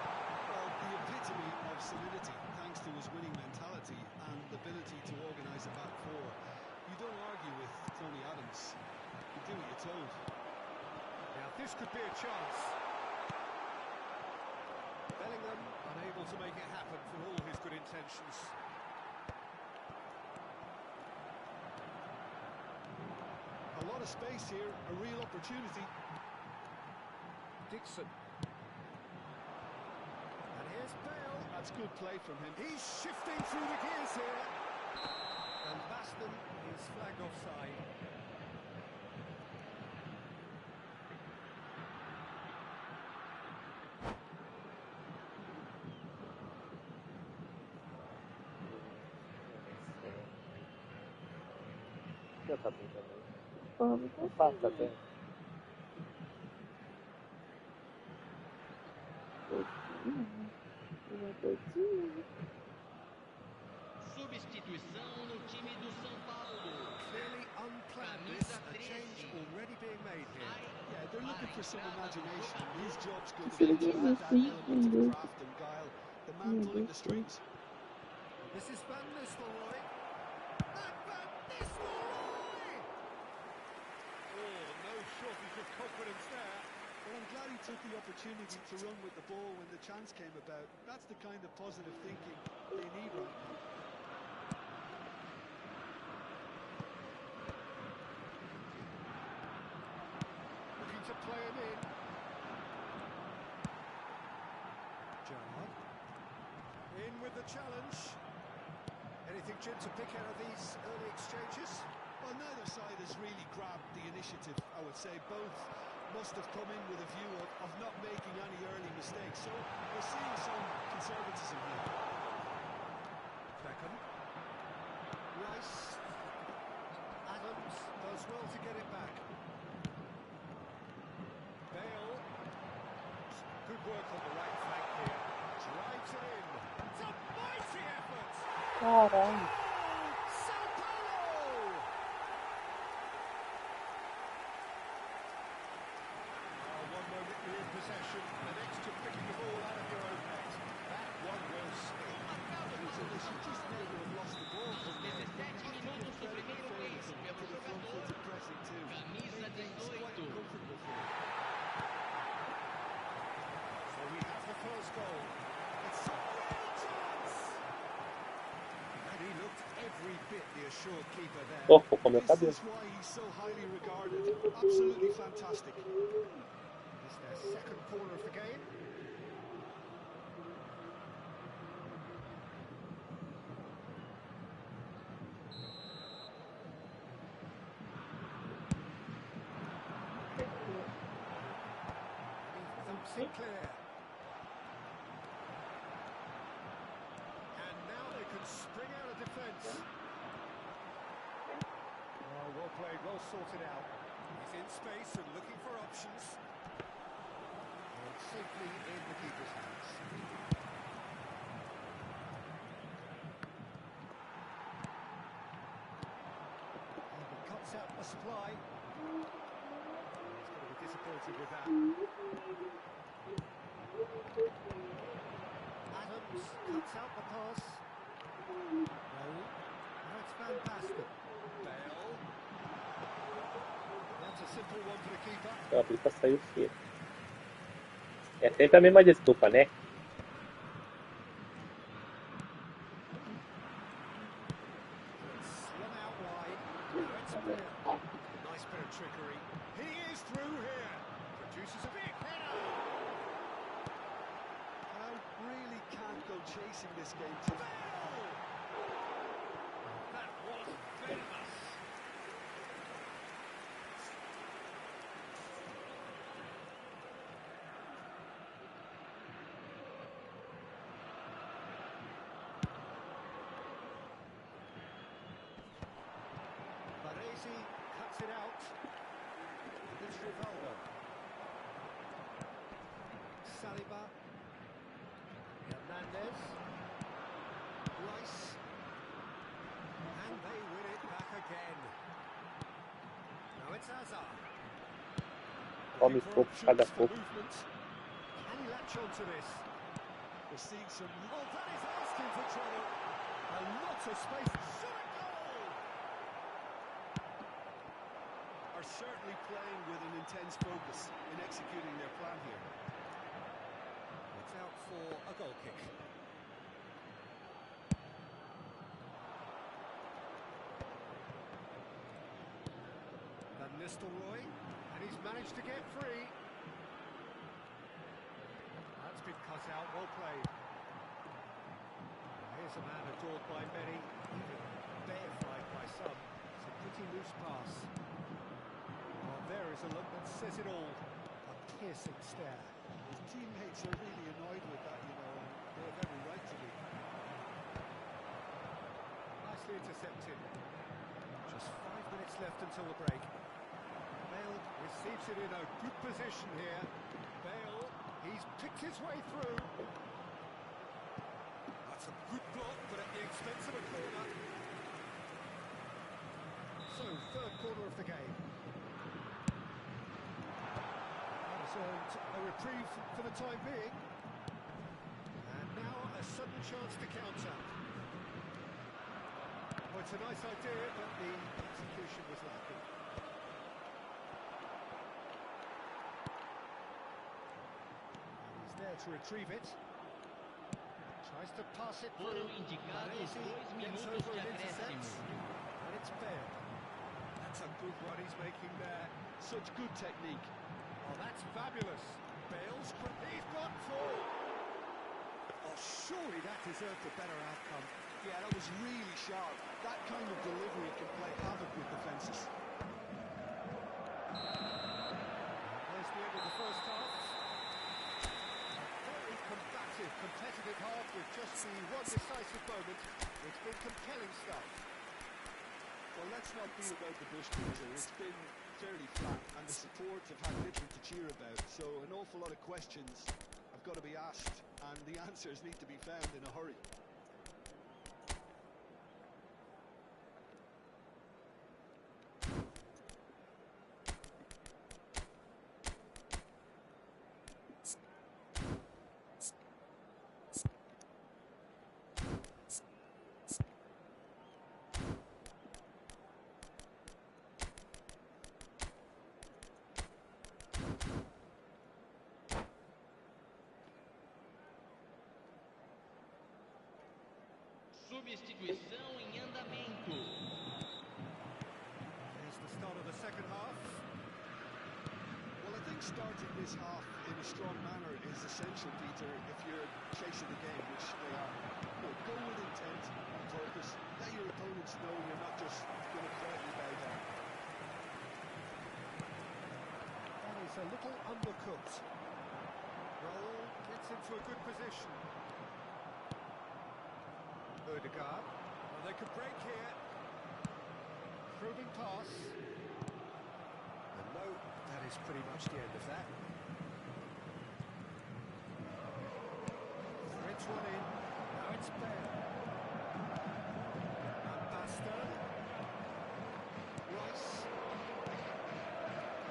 Well, the epitome of solidity, thanks to his winning mentality and the ability to organise a back four. You don't argue with Tony Adams. You do what you're told. Now, this could be a chance. Bellingham unable to make it happen for all his good intentions. A lot of space here, a real opportunity. Dixon. And here's Bale. That's good play from him. He's shifting through the gears here. And Baston is flagged offside. Já tá bem também. Vamos Passa até. Substituição no time do São Paulo. Clearly unplanned this, a change already being made here. Yeah, they're looking for some imagination. His job's going to Should be have to given add us that some element of windows. craft and guile. The man pulling the strings. This is Van Nistelrooy. And Van Nistelrooy! Oh, no shortage of confidence there. Well, I'm glad he took the opportunity to run with the ball when the chance came about. That's the kind of positive thinking they need right now. Looking to play him in. Gerrard. In with the challenge. Anything, Jim, to pick out of these early exchanges? Well, neither side has really grabbed the initiative, I would say. Both must have come in with a view of not making any early mistakes. So we're seeing some conservatism here. Beckham. Rice. Adams does well to get it back. Bale. Good work on the right flank here. Drives it in. It's a mighty effort. Caralho. Sao Paulo! One moment you're in possession, the next you're picking the ball out of your own net. That one will sting. She just may have lost the ball from there. Pressing too. Camisa It's quite 18. uncomfortable for him. So we have the first goal. It's a real chance. And he looked every bit the assured keeper there. Opa, com a minha This cabeça. is why he's so highly regarded. Absolutely fantastic. It's their second corner of the game. Sinclair. And now they can spring out of defence. Oh, well played, well sorted out. He's in space and looking for options. And safely in the keeper's hands. And he cuts out the supply. He's going to be disappointed with that. Adams cuts out the pass. Raul. Now it's Van Basten. Bale. That's a simple one for the keeper. A pista saiu cedo. É sempre a mesma desculpa, né? Slung out wide. Now it's Bale. Nice bit of trickery. He is through here. Produces a big header. I really can't go chasing this game too. That was famous. Baresi cuts it out. It's Rivaldo. Saliba. Hernandez. Rice. And they win it back again. Now it's Hazard. Come Looking for pouco cada options for pouco. movement. Can he latch onto this? We're seeing some. Oh, that is asking for trouble. A lot of space. Shot a goal! Are certainly playing with an intense focus in executing their plan here. It's out for a goal kick. Van Nistelrooy, and he's managed to get free. That's been cut out, well played. Here's a man adored by many, even deified by some. It's a pretty loose pass. Well, there is a look that says it all. A piercing stare. His teammates are really annoyed with that, you know, and they have every right to be. Nicely intercepted. Just 5 minutes left until the break. Bale receives it in a good position here. Bale, he's picked his way through. That's a good block, but at the expense of a corner. So, third quarter of the game. Has earned a reprieve for the time being. And now a sudden chance to counter. Well, it's a nice idea, but the execution was lacking. He's there to retrieve it. Tries to pass it through. Foram indicados Baresi 2 gets minutos over de and acréscimo. intercepts. And it's Bale. That's a good run he's making there. Such good technique. Oh, that's fabulous. Bale's he's gone full. Oh, surely that deserved a better outcome. Yeah, that was really sharp. That kind of delivery can play havoc with defences. decisive moment. It's been compelling stuff. Well, let's not be about the bush, Peter. It's been fairly flat, and the support have had little to cheer about. So an awful lot of questions have got to be asked, and the answers need to be found in a hurry. Substituição em andamento. Here's the start of the second half. Well, I think starting this half in a strong manner is essential, Peter, if you're chasing the game, which they are. Go with intent and purpose. Let your opponents know you're not just going to quietly bow down. That is a little undercooked. Raul gets into a good position. Odegaard. Well, they could break here. Probing pass. And no, that is pretty much the end of that. Threads one in. Now it's Bale. And Basta. Rice.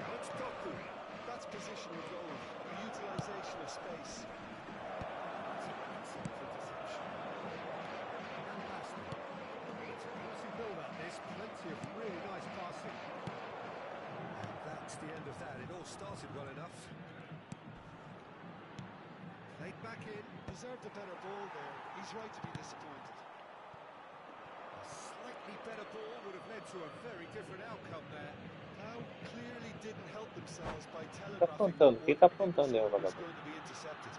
Now it's Doku. That's positional goal, utilisation of space. Plenty of really nice passing. And that's the end of that. It all started well enough. Played back in. Deserved a better ball there. He's right to be disappointed. A slightly better ball would have led to a very different outcome there. Now clearly didn't help themselves by Tá telegraphing aprontando? O que tá what they were aprontando aí, sure o was vagabundo? going to be intercepted.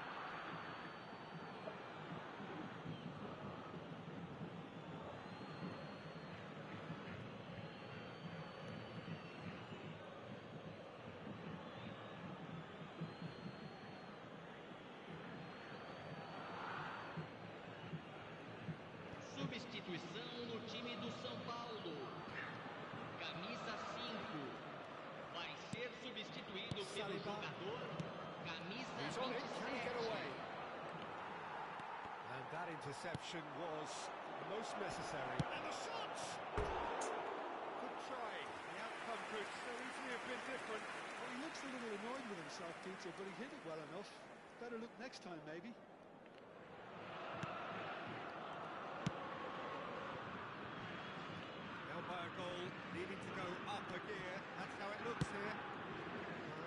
Substituição no time do São Paulo. Camisa 5. Vai ser substituído pelo jogador camisa He's on it. Can he get 27. away? And that interception was most necessary. And the shot! Good try. The outcome could so easily have been different. Well, he looks a little annoyed with himself, Peter, but he hit it well enough. Better look next time, maybe. Umpire goal needing to go up a gear. That's how it looks here.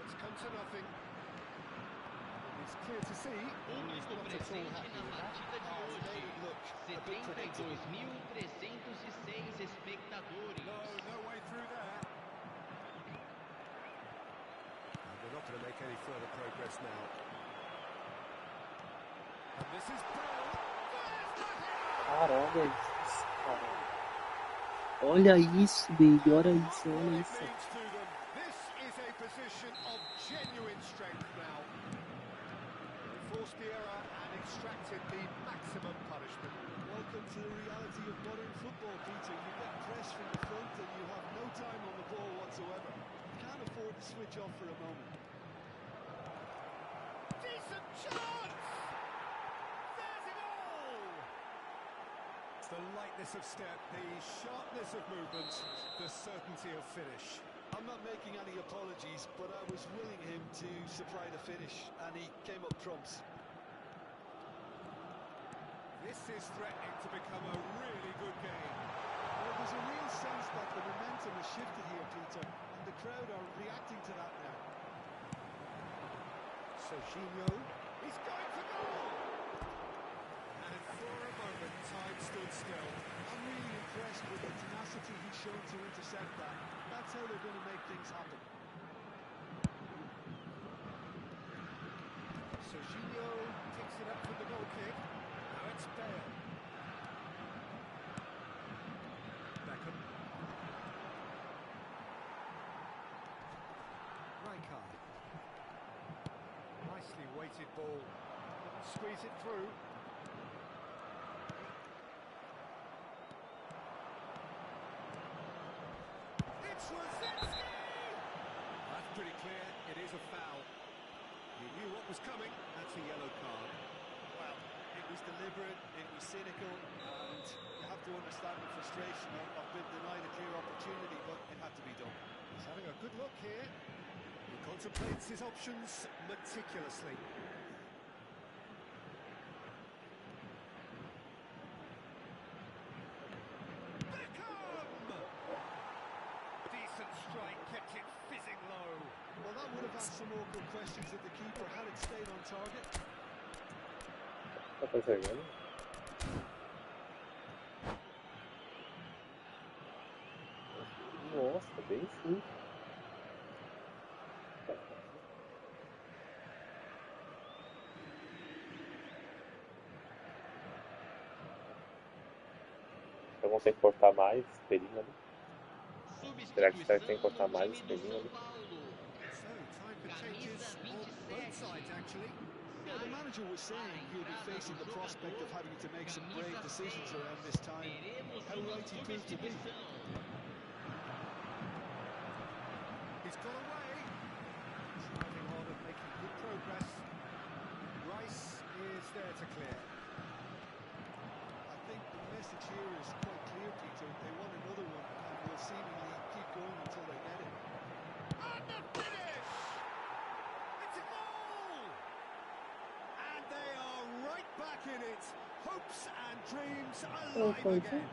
It's come to nothing. It's clear to see. Público Not at all presente happy na with that. partida de hoje. Look, a bit predictable. 72.306 espectadores. No way through there. And they're not going to make any further progress now. And this is Bell. Caramba, isso, cara. Olha isso, baby, olha isso, What olha it isso. means to them. This is a position of genuine strength now. They forced the error and extracted the maximum punishment. Welcome to the reality of modern football, Peter. You get pressed from the front and you have no time on the ball whatsoever. You can't afford to switch off for a moment. Decent chance! There's it all! The lightness of step, the sharpness of movement, the certainty of finish. I'm not making any apologies, but I was willing him to supply the finish, and he came up trumps. This is threatening to become a really good game. Well, there's a real sense that the momentum has shifted here, Peter, and the crowd are reacting to that now. Serginho, he's going for goal! And for a moment, time stood still. I'm really impressed with the tenacity he's shown to intercept that. That's how they're going to make things happen. Serginho picks it up from the goal kick. Now it's Bale. Beckham. Rijkaard. Nicely weighted ball. Squeeze it through. That's pretty clear. It is a foul. He knew what was coming. That's a yellow card. Well, it was deliberate, it was cynical, and you have to understand the frustration of being denied a clear opportunity, but it had to be done. He's having a good look here. He contemplates his options meticulously. Decent strike, kept it fizzing low. Well, that would have asked some awkward questions of the keeper had it stayed on target. Tá percebendo? Nossa, bem sim. Eu vou ter que cortar mais esse pelinho ali. Será que tem que cortar mais esse pelinho ali? So, time for changes on both sides, actually. Yeah, the manager was saying he'll be facing the prospect of having to make some brave decisions around this time. How right he proved to be. He's got away. Driving on and making good progress. Rice is there to clear. I think the message here is quite clear, Peter. They want another one and will seemingly keep going until they get it. And the finish! It's a goal! And they are right back in it. Hopes and dreams alive again.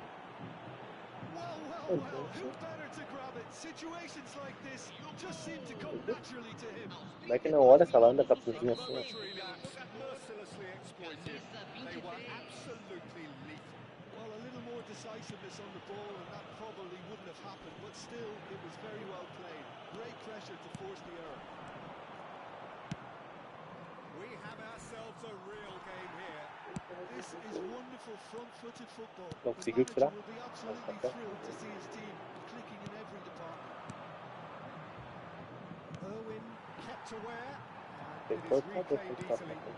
Well, who better to grab it? Situations like this just seem to come naturally to him. Como é que não olha essa landa capuzinha assim? Ó? Momentary lapse mercilessly exploited. They were absolutely lethal. Well, a little more decisiveness on the ball and that probably wouldn't have happened, but still, it was very well played. Great pressure to force the error. We have ourselves a real game here. This is wonderful front-footed football. Não The conseguiu manager tirar? will be absolutely thrilled to see his team clicking in every department. Irwin kept aware, Tem and que it is cortar, tem reclaimed que cortar. easily.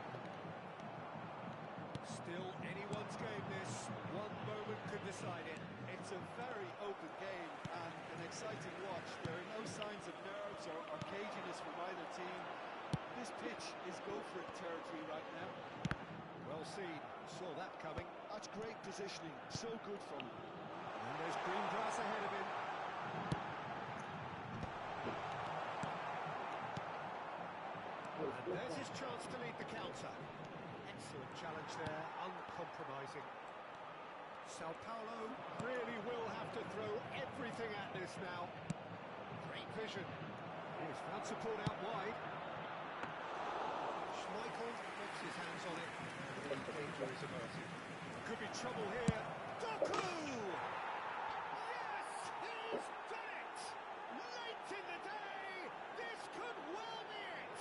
Still anyone's game this. One moment could decide it. It's a very open game and an exciting watch. There are no signs of nerves or caginess from either team. This pitch is go-for-it territory right now. Well seen, saw that coming. That's great positioning, so good from him. And there's green grass ahead of him. And there's his chance to lead the counter. Excellent challenge there, uncompromising. Sao Paulo really will have to throw everything at this now. Great vision. He's found support out wide. Schmeichel gets his hands on it. Danger is averted. Could be trouble here. Doku! Yes, he's done it! Late in the day, this could well be it!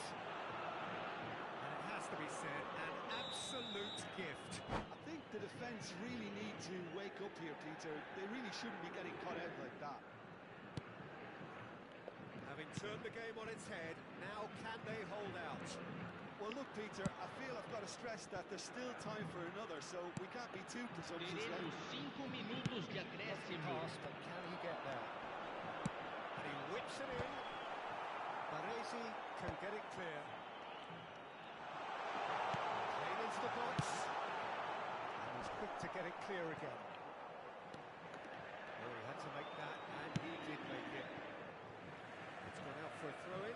And it has to be said, an absolute gift. I think the defence really need to wake up here, Peter. They really shouldn't be getting caught out like that. Having turned the game on its head, now can they hold out? Well, look, Peter, I feel I've got to stress that there's still time for another, so we can't be too presumptuous. Teremos 5 minutos de acréscimo. Pass, but can he get there? And he whips it in. Baresi can get it clear. Played into the box. And he's quick to get it clear again. Oh, he had to make that, and he did make it. It's gone out for a throw-in.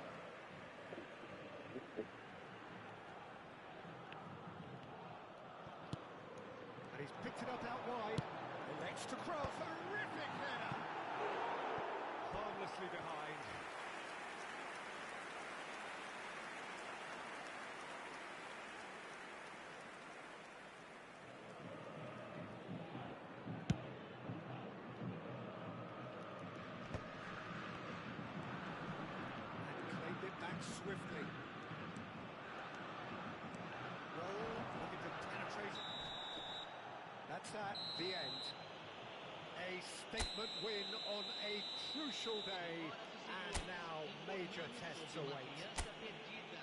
And he's picked it up out wide. Elects to cross. Terrific header. Harmlessly behind. And claimed it back swiftly. Roll, looking to penetrate. That's that, the end. A statement win on a crucial day, and now major tests await. Criança perdida.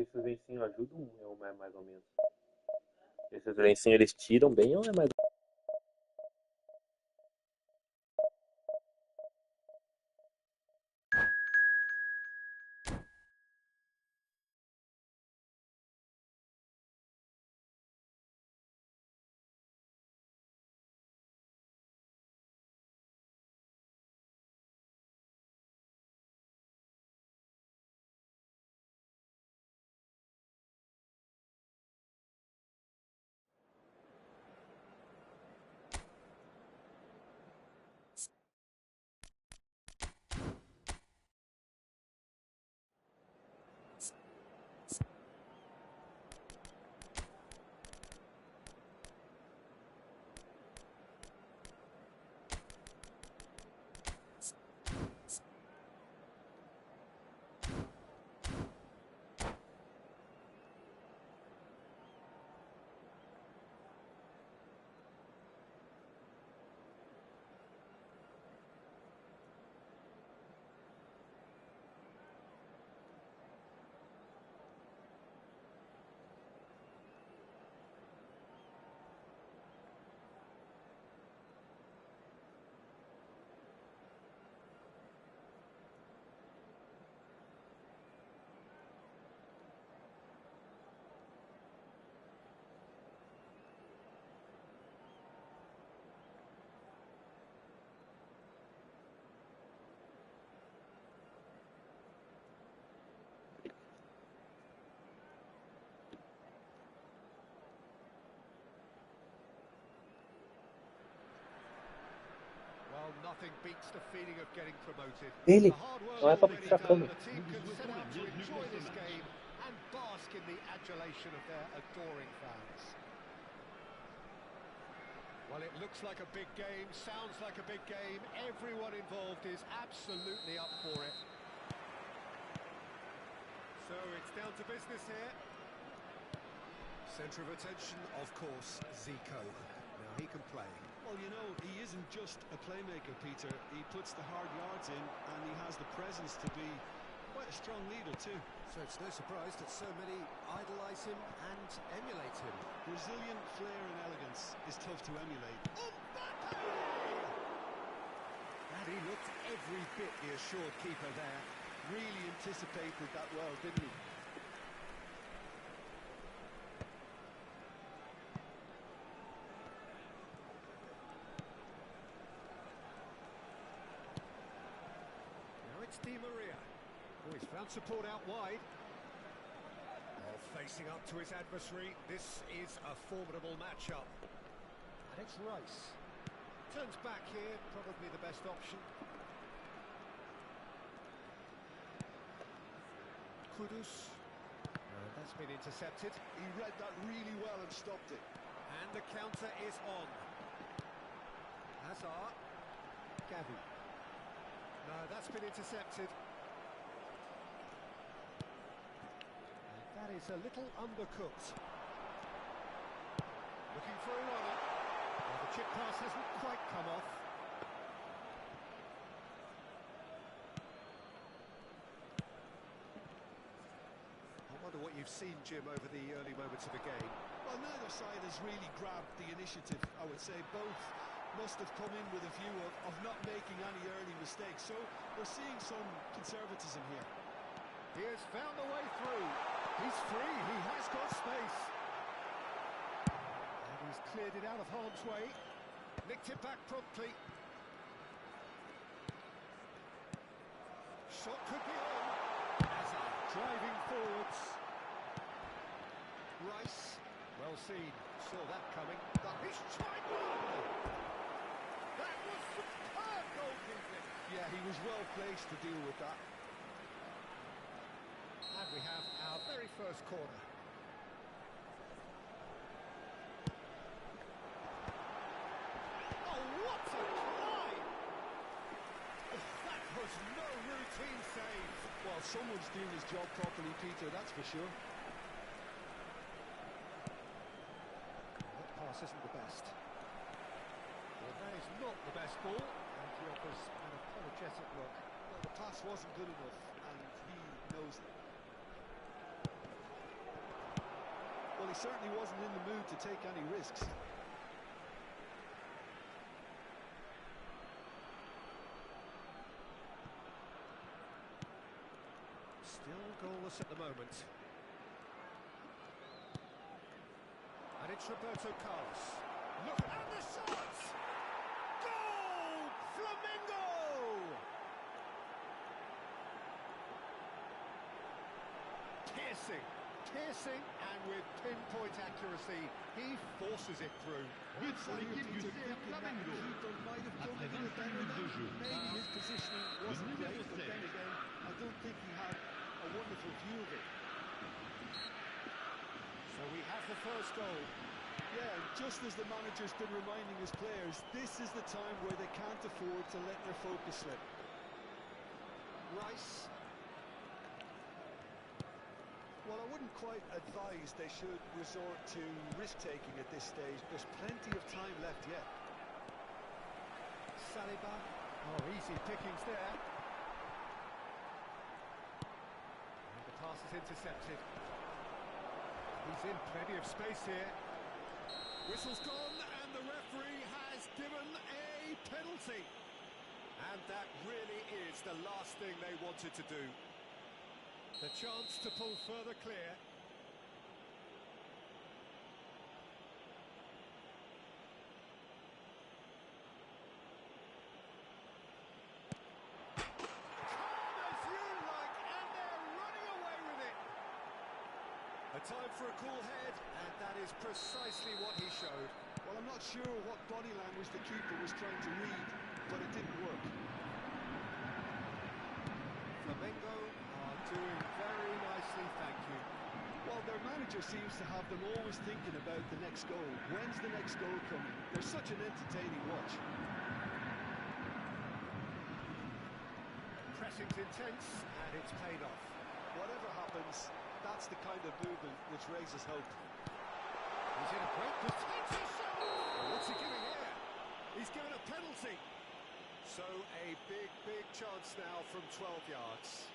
esses lencinhos ajudam ou é mais ou menos? Esses lencinhos eles tiram bem ou é mais Well, nothing beats the feeling of getting promoted. Ele? The hard work Não é pra already puxar a done, câmera. the team can set out to enjoy this game and bask in the adulation of their adoring fans. Well, it looks like a big game, sounds like a big game. Everyone involved is absolutely up for it. So it's down to business here. Centre of attention, of course, Zico. Now he can play. Well, you know, he isn't just a playmaker, Peter. He puts the hard yards in, and he has the presence to be quite a strong leader too. So it's no surprise that so many idolise him and emulate him. Brazilian flair and elegance is tough to emulate. And he looked every bit the assured keeper there. Really anticipated that well, didn't he? Now it's Di Maria. Oh, he's found support out wide. Oh, facing up to his adversary. This is a formidable matchup. And it's Rice. Turns back here, probably the best option. Kudus. That's been intercepted. He read that really well and stopped it. And the counter is on. Hazard. Gavi. No, that's been intercepted. And that is a little undercooked. Looking for a runner. Well, the chip pass hasn't quite come off. I wonder what you've seen, Jim, over the early moments of the game. Well, neither side has really grabbed the initiative, I would say. Both must have come in with a view of not making any early mistakes. So we're seeing some conservatism here. He has found a way through. He's free, he has got space. And he's cleared it out of harm's way. Nicked it back promptly. Shot could be on. Hazard driving forwards. Rice, well seen, saw that coming. He's tried one! That was superb goalkeeping. Yeah, he was well placed to deal with that. And we have our very first corner. Oh, what a try! That was no routine save. Well, someone's doing his job properly, Peter, that's for sure. That pass isn't the best. Well, that is not the best ball, and he offers an apologetic look. Well, the pass wasn't good enough, and he knows it. he certainly wasn't in the mood to take any risks. Still goalless at the moment. And it's Roberto Carlos. Look at the shots! Goal! Flamengo! Piercing, and with pinpoint accuracy, he forces it through. But pour l'équipe du CF Flamengo. Après 25 minutes de jeu. Maybe his positioning wasn't numéro great, but 7. then again, I don't think he had a wonderful view of it. So we have the first goal. Yeah, and just as the manager's been reminding his players, this is the time where they can't afford to let their focus slip. Rice. Well, I wouldn't quite advise they should resort to risk-taking at this stage. There's plenty of time left yet. Saliba. Oh, easy pickings there. And the pass is intercepted. He's in plenty of space here. Whistle's gone, and the referee has given a penalty. And that really is the last thing they wanted to do. The chance to pull further clear. Calm as you like, and they're running away with it. A time for a cool head, and that is precisely what he showed. Well, I'm not sure what body language the keeper was trying to read, but it didn't work. Flamengo are doing very nicely, thank you. Well, their manager seems to have them always thinking about the next goal. When's the next goal coming? They're such an entertaining watch. Pressing's intense, and it's paid off. Whatever happens, that's the kind of movement which raises hope. He's in a great potential shot! What's he giving here? He's given a penalty. So a big chance now from 12 yards.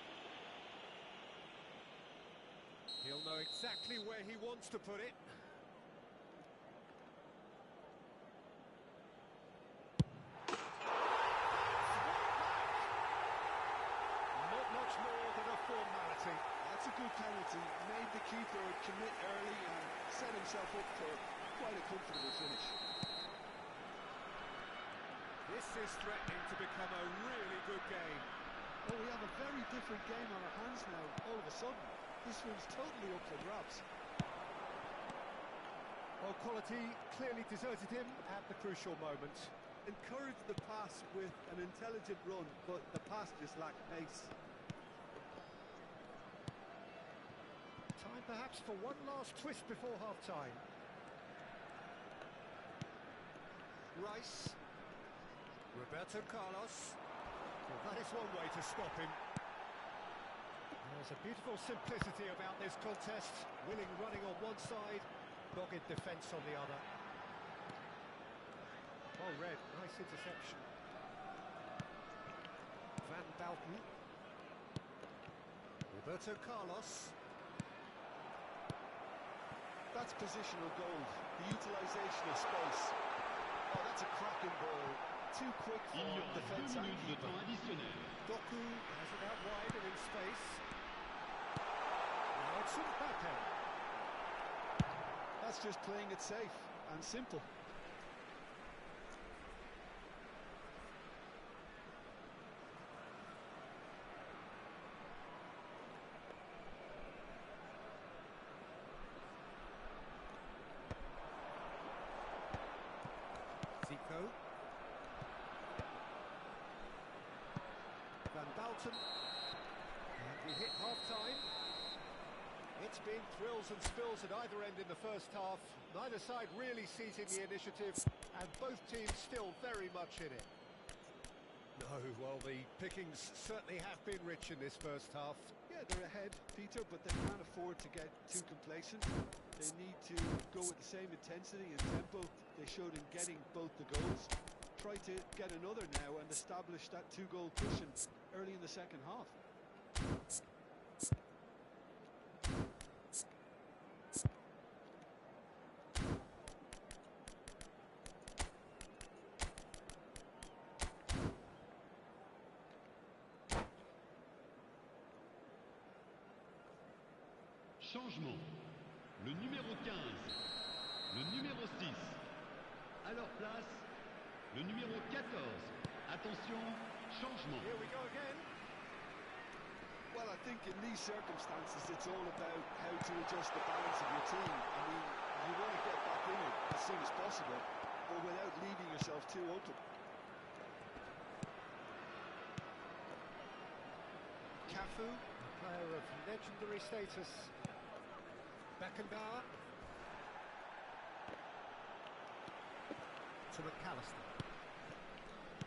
He'll know exactly where he wants to put it. Not much more than a formality. That's a good penalty. Made the keeper commit early and set himself up for quite a comfortable finish. This is threatening to become a really good game. Oh, we have a very different game on our hands now, all of a sudden. This one's totally up for grabs. Well, quality clearly deserted him at the crucial moment. Encouraged the pass with an intelligent run, but the pass just lacked pace. Time perhaps for one last twist before half-time. Rice. Roberto Carlos. Well, that is one way to stop him. There's a beautiful simplicity about this contest. Willing running on one side, dogged defence on the other. Oh, Red, nice interception. Van Bouten. Roberto Carlos. That's positional gold, the utilisation of space. Oh, that's a cracking ball. Too quick for Il y aura 2 defence and minutes de keeper. temps additionnel. Doku has it out wide and in space. Now it's Mbappe. That's just playing it safe and simple. Zico. Van Bouten. And we hit half-time. It's been thrills and spills at either end in the first half. Neither side really seizing the initiative, and both teams still very much in it. No, well, the pickings certainly have been rich in this first half. Yeah, they're ahead, Peter, but they can't afford to get too complacent. They need to go with the same intensity and tempo they showed in getting both the goals. Try to get another now and establish that two-goal cushion early in the second half. Changement. Le numéro 15, le numéro 6. À leur place, le numéro 14. Attention, changement. Here we go again. Well, I think in these circumstances, it's all about how to adjust the balance of your team. I mean, you want to get back in it as soon as possible, but without leaving yourself too open. Cafu, a player of legendary status. Beckenbauer. To McAllister.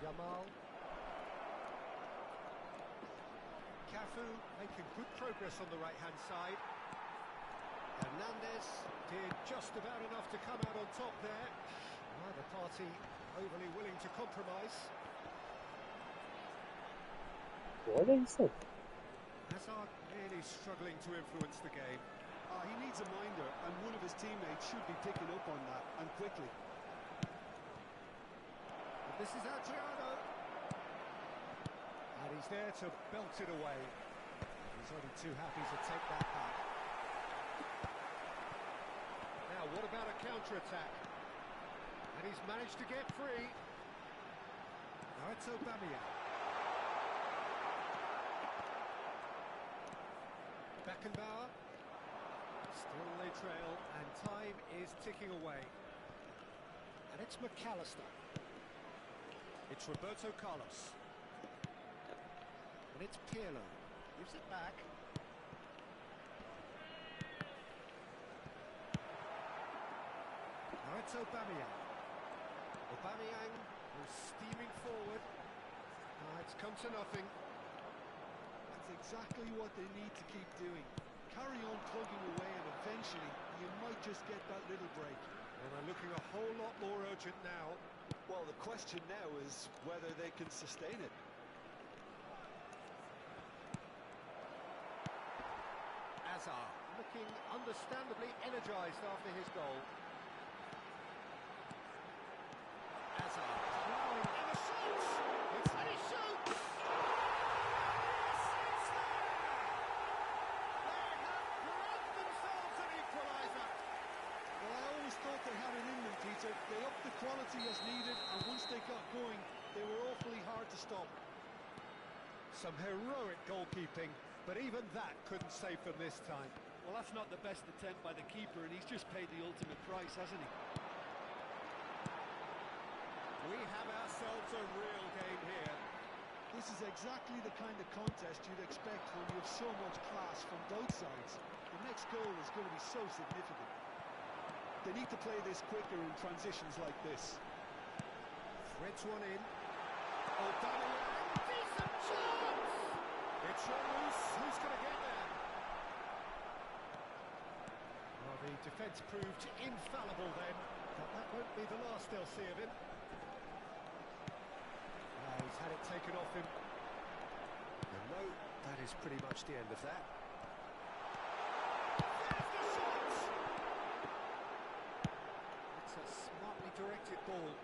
Yamal. Cafu making good progress on the right-hand side. Hernandez did just about enough to come out on top there. Neither party overly willing to compromise. Olha isso. Hazard really struggling to influence the game. He needs a minder, and one of his teammates should be picking up on that, and quickly. And this is Adriano. And he's there to belt it away. He's only too happy to take that back. Now, what about a counter-attack? And he's managed to get free. Now it's Aubameyang. Beckenbauer. Still they trail, and time is ticking away. And it's McAllister. It's Roberto Carlos. And it's Pirlo. Gives it back. Now it's Aubameyang. Aubameyang was steaming forward. It's come to nothing. That's exactly what they need to keep doing. Carry on plugging away, and eventually you might just get that little break. And they're looking a whole lot more urgent now. Well, the question now is whether they can sustain it. Hazard looking understandably energised after his goal. Hazard allowing and a shot! It's a shot! Yes, it's there! They have grabbed themselves an equaliser. Well, I always thought they had it in them, Peter. They upped the quality as needed, and once they got going, they were awfully hard to stop. Some heroic goalkeeping, but even that couldn't save them this time. Well, that's not the best attempt by the keeper, and he's just paid the ultimate price, hasn't he? We have ourselves a real game here. This is exactly the kind of contest you'd expect when you have so much class from both sides. The next goal is going to be so significant. They need to play this quicker in transitions like this. Threads one in. Aubameyang, decent chance! It's loose. Who's going to get there? Well, the defence proved infallible then, but that won't be the last they'll see of him. He's had it taken off him. And no, that is pretty much the end of that. There's the shot! It's a smartly directed ball.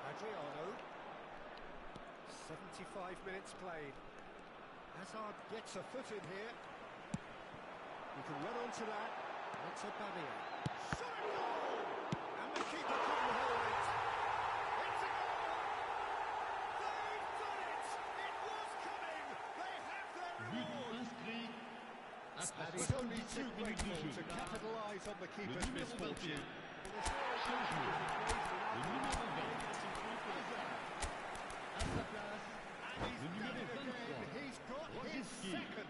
Adriano. 75 minutes played. Hazard gets a foot in here. He can run onto that. That's Aubameyang. Shot a goal! And the keeper couldn't hold it. It's a goal! They've done it! It was coming! They have their reward! And he's only too grateful to capitalise on the keeper's misfortune. He's got his second.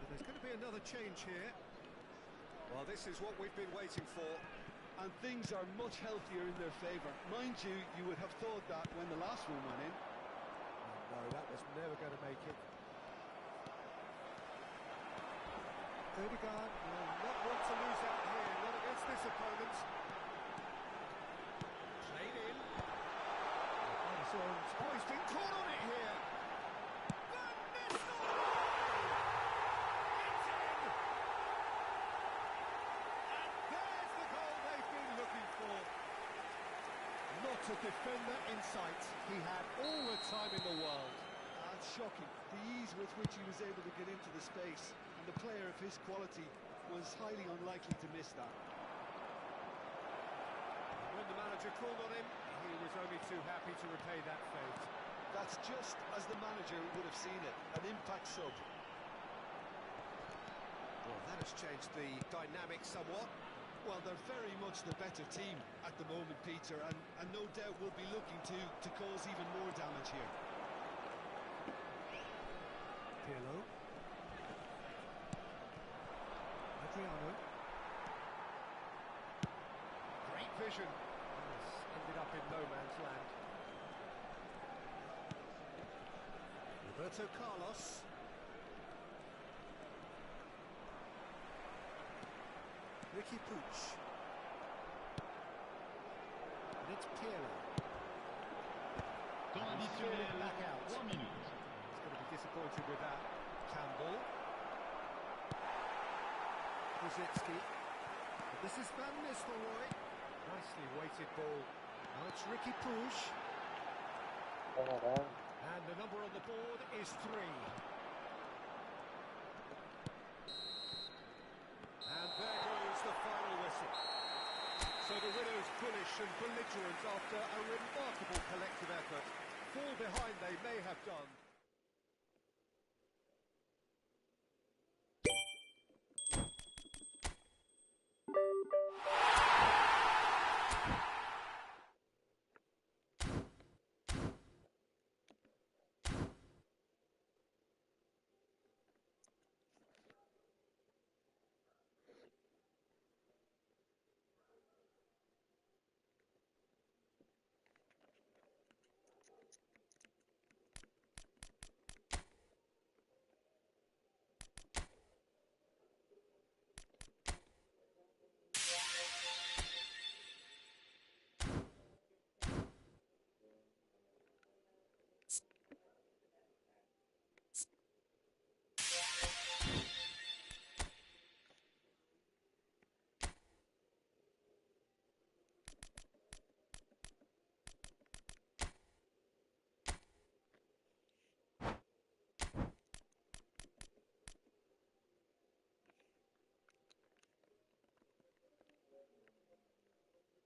There's going to be another change here. Well, this is what we've been waiting for. And things are much healthier in their favour. Mind you, you would have thought that when the last one went in. No, that was never going to make it. Odegaard will not want to lose out here, not against this opponent. Played in. Unzoned Oh, he's been caught on it here. Van Nistelrooy! It's in! And there's the goal they've been looking for. Not a defender in sight. He had all the time in the world. That's shocking. The ease with which he was able to get into the space, and the player of his quality was highly unlikely to miss that. When the manager called on him, he was only too happy to repay that fate. That's just as the manager would have seen it, an impact sub. Well, that has changed the dynamic somewhat. Well, they're very much the better team at the moment, Peter, and no doubt will be looking to cause even more damage here. Pirlo. Adriano. Great vision. Yes, ended up in no man's land. Roberto Carlos. Ricky Puig. And it's Pirlo. Temps additionnel, Back out. 3 minutes. He's going to be disappointed with that. Campbell. Rosicki. This is Van Nistelrooy. Nicely weighted ball. Now it's Ricky Puig. And the number on the board is 3. And there goes the final whistle. So the winners bullish and belligerent after a remarkable collective effort. Fall behind they may have done,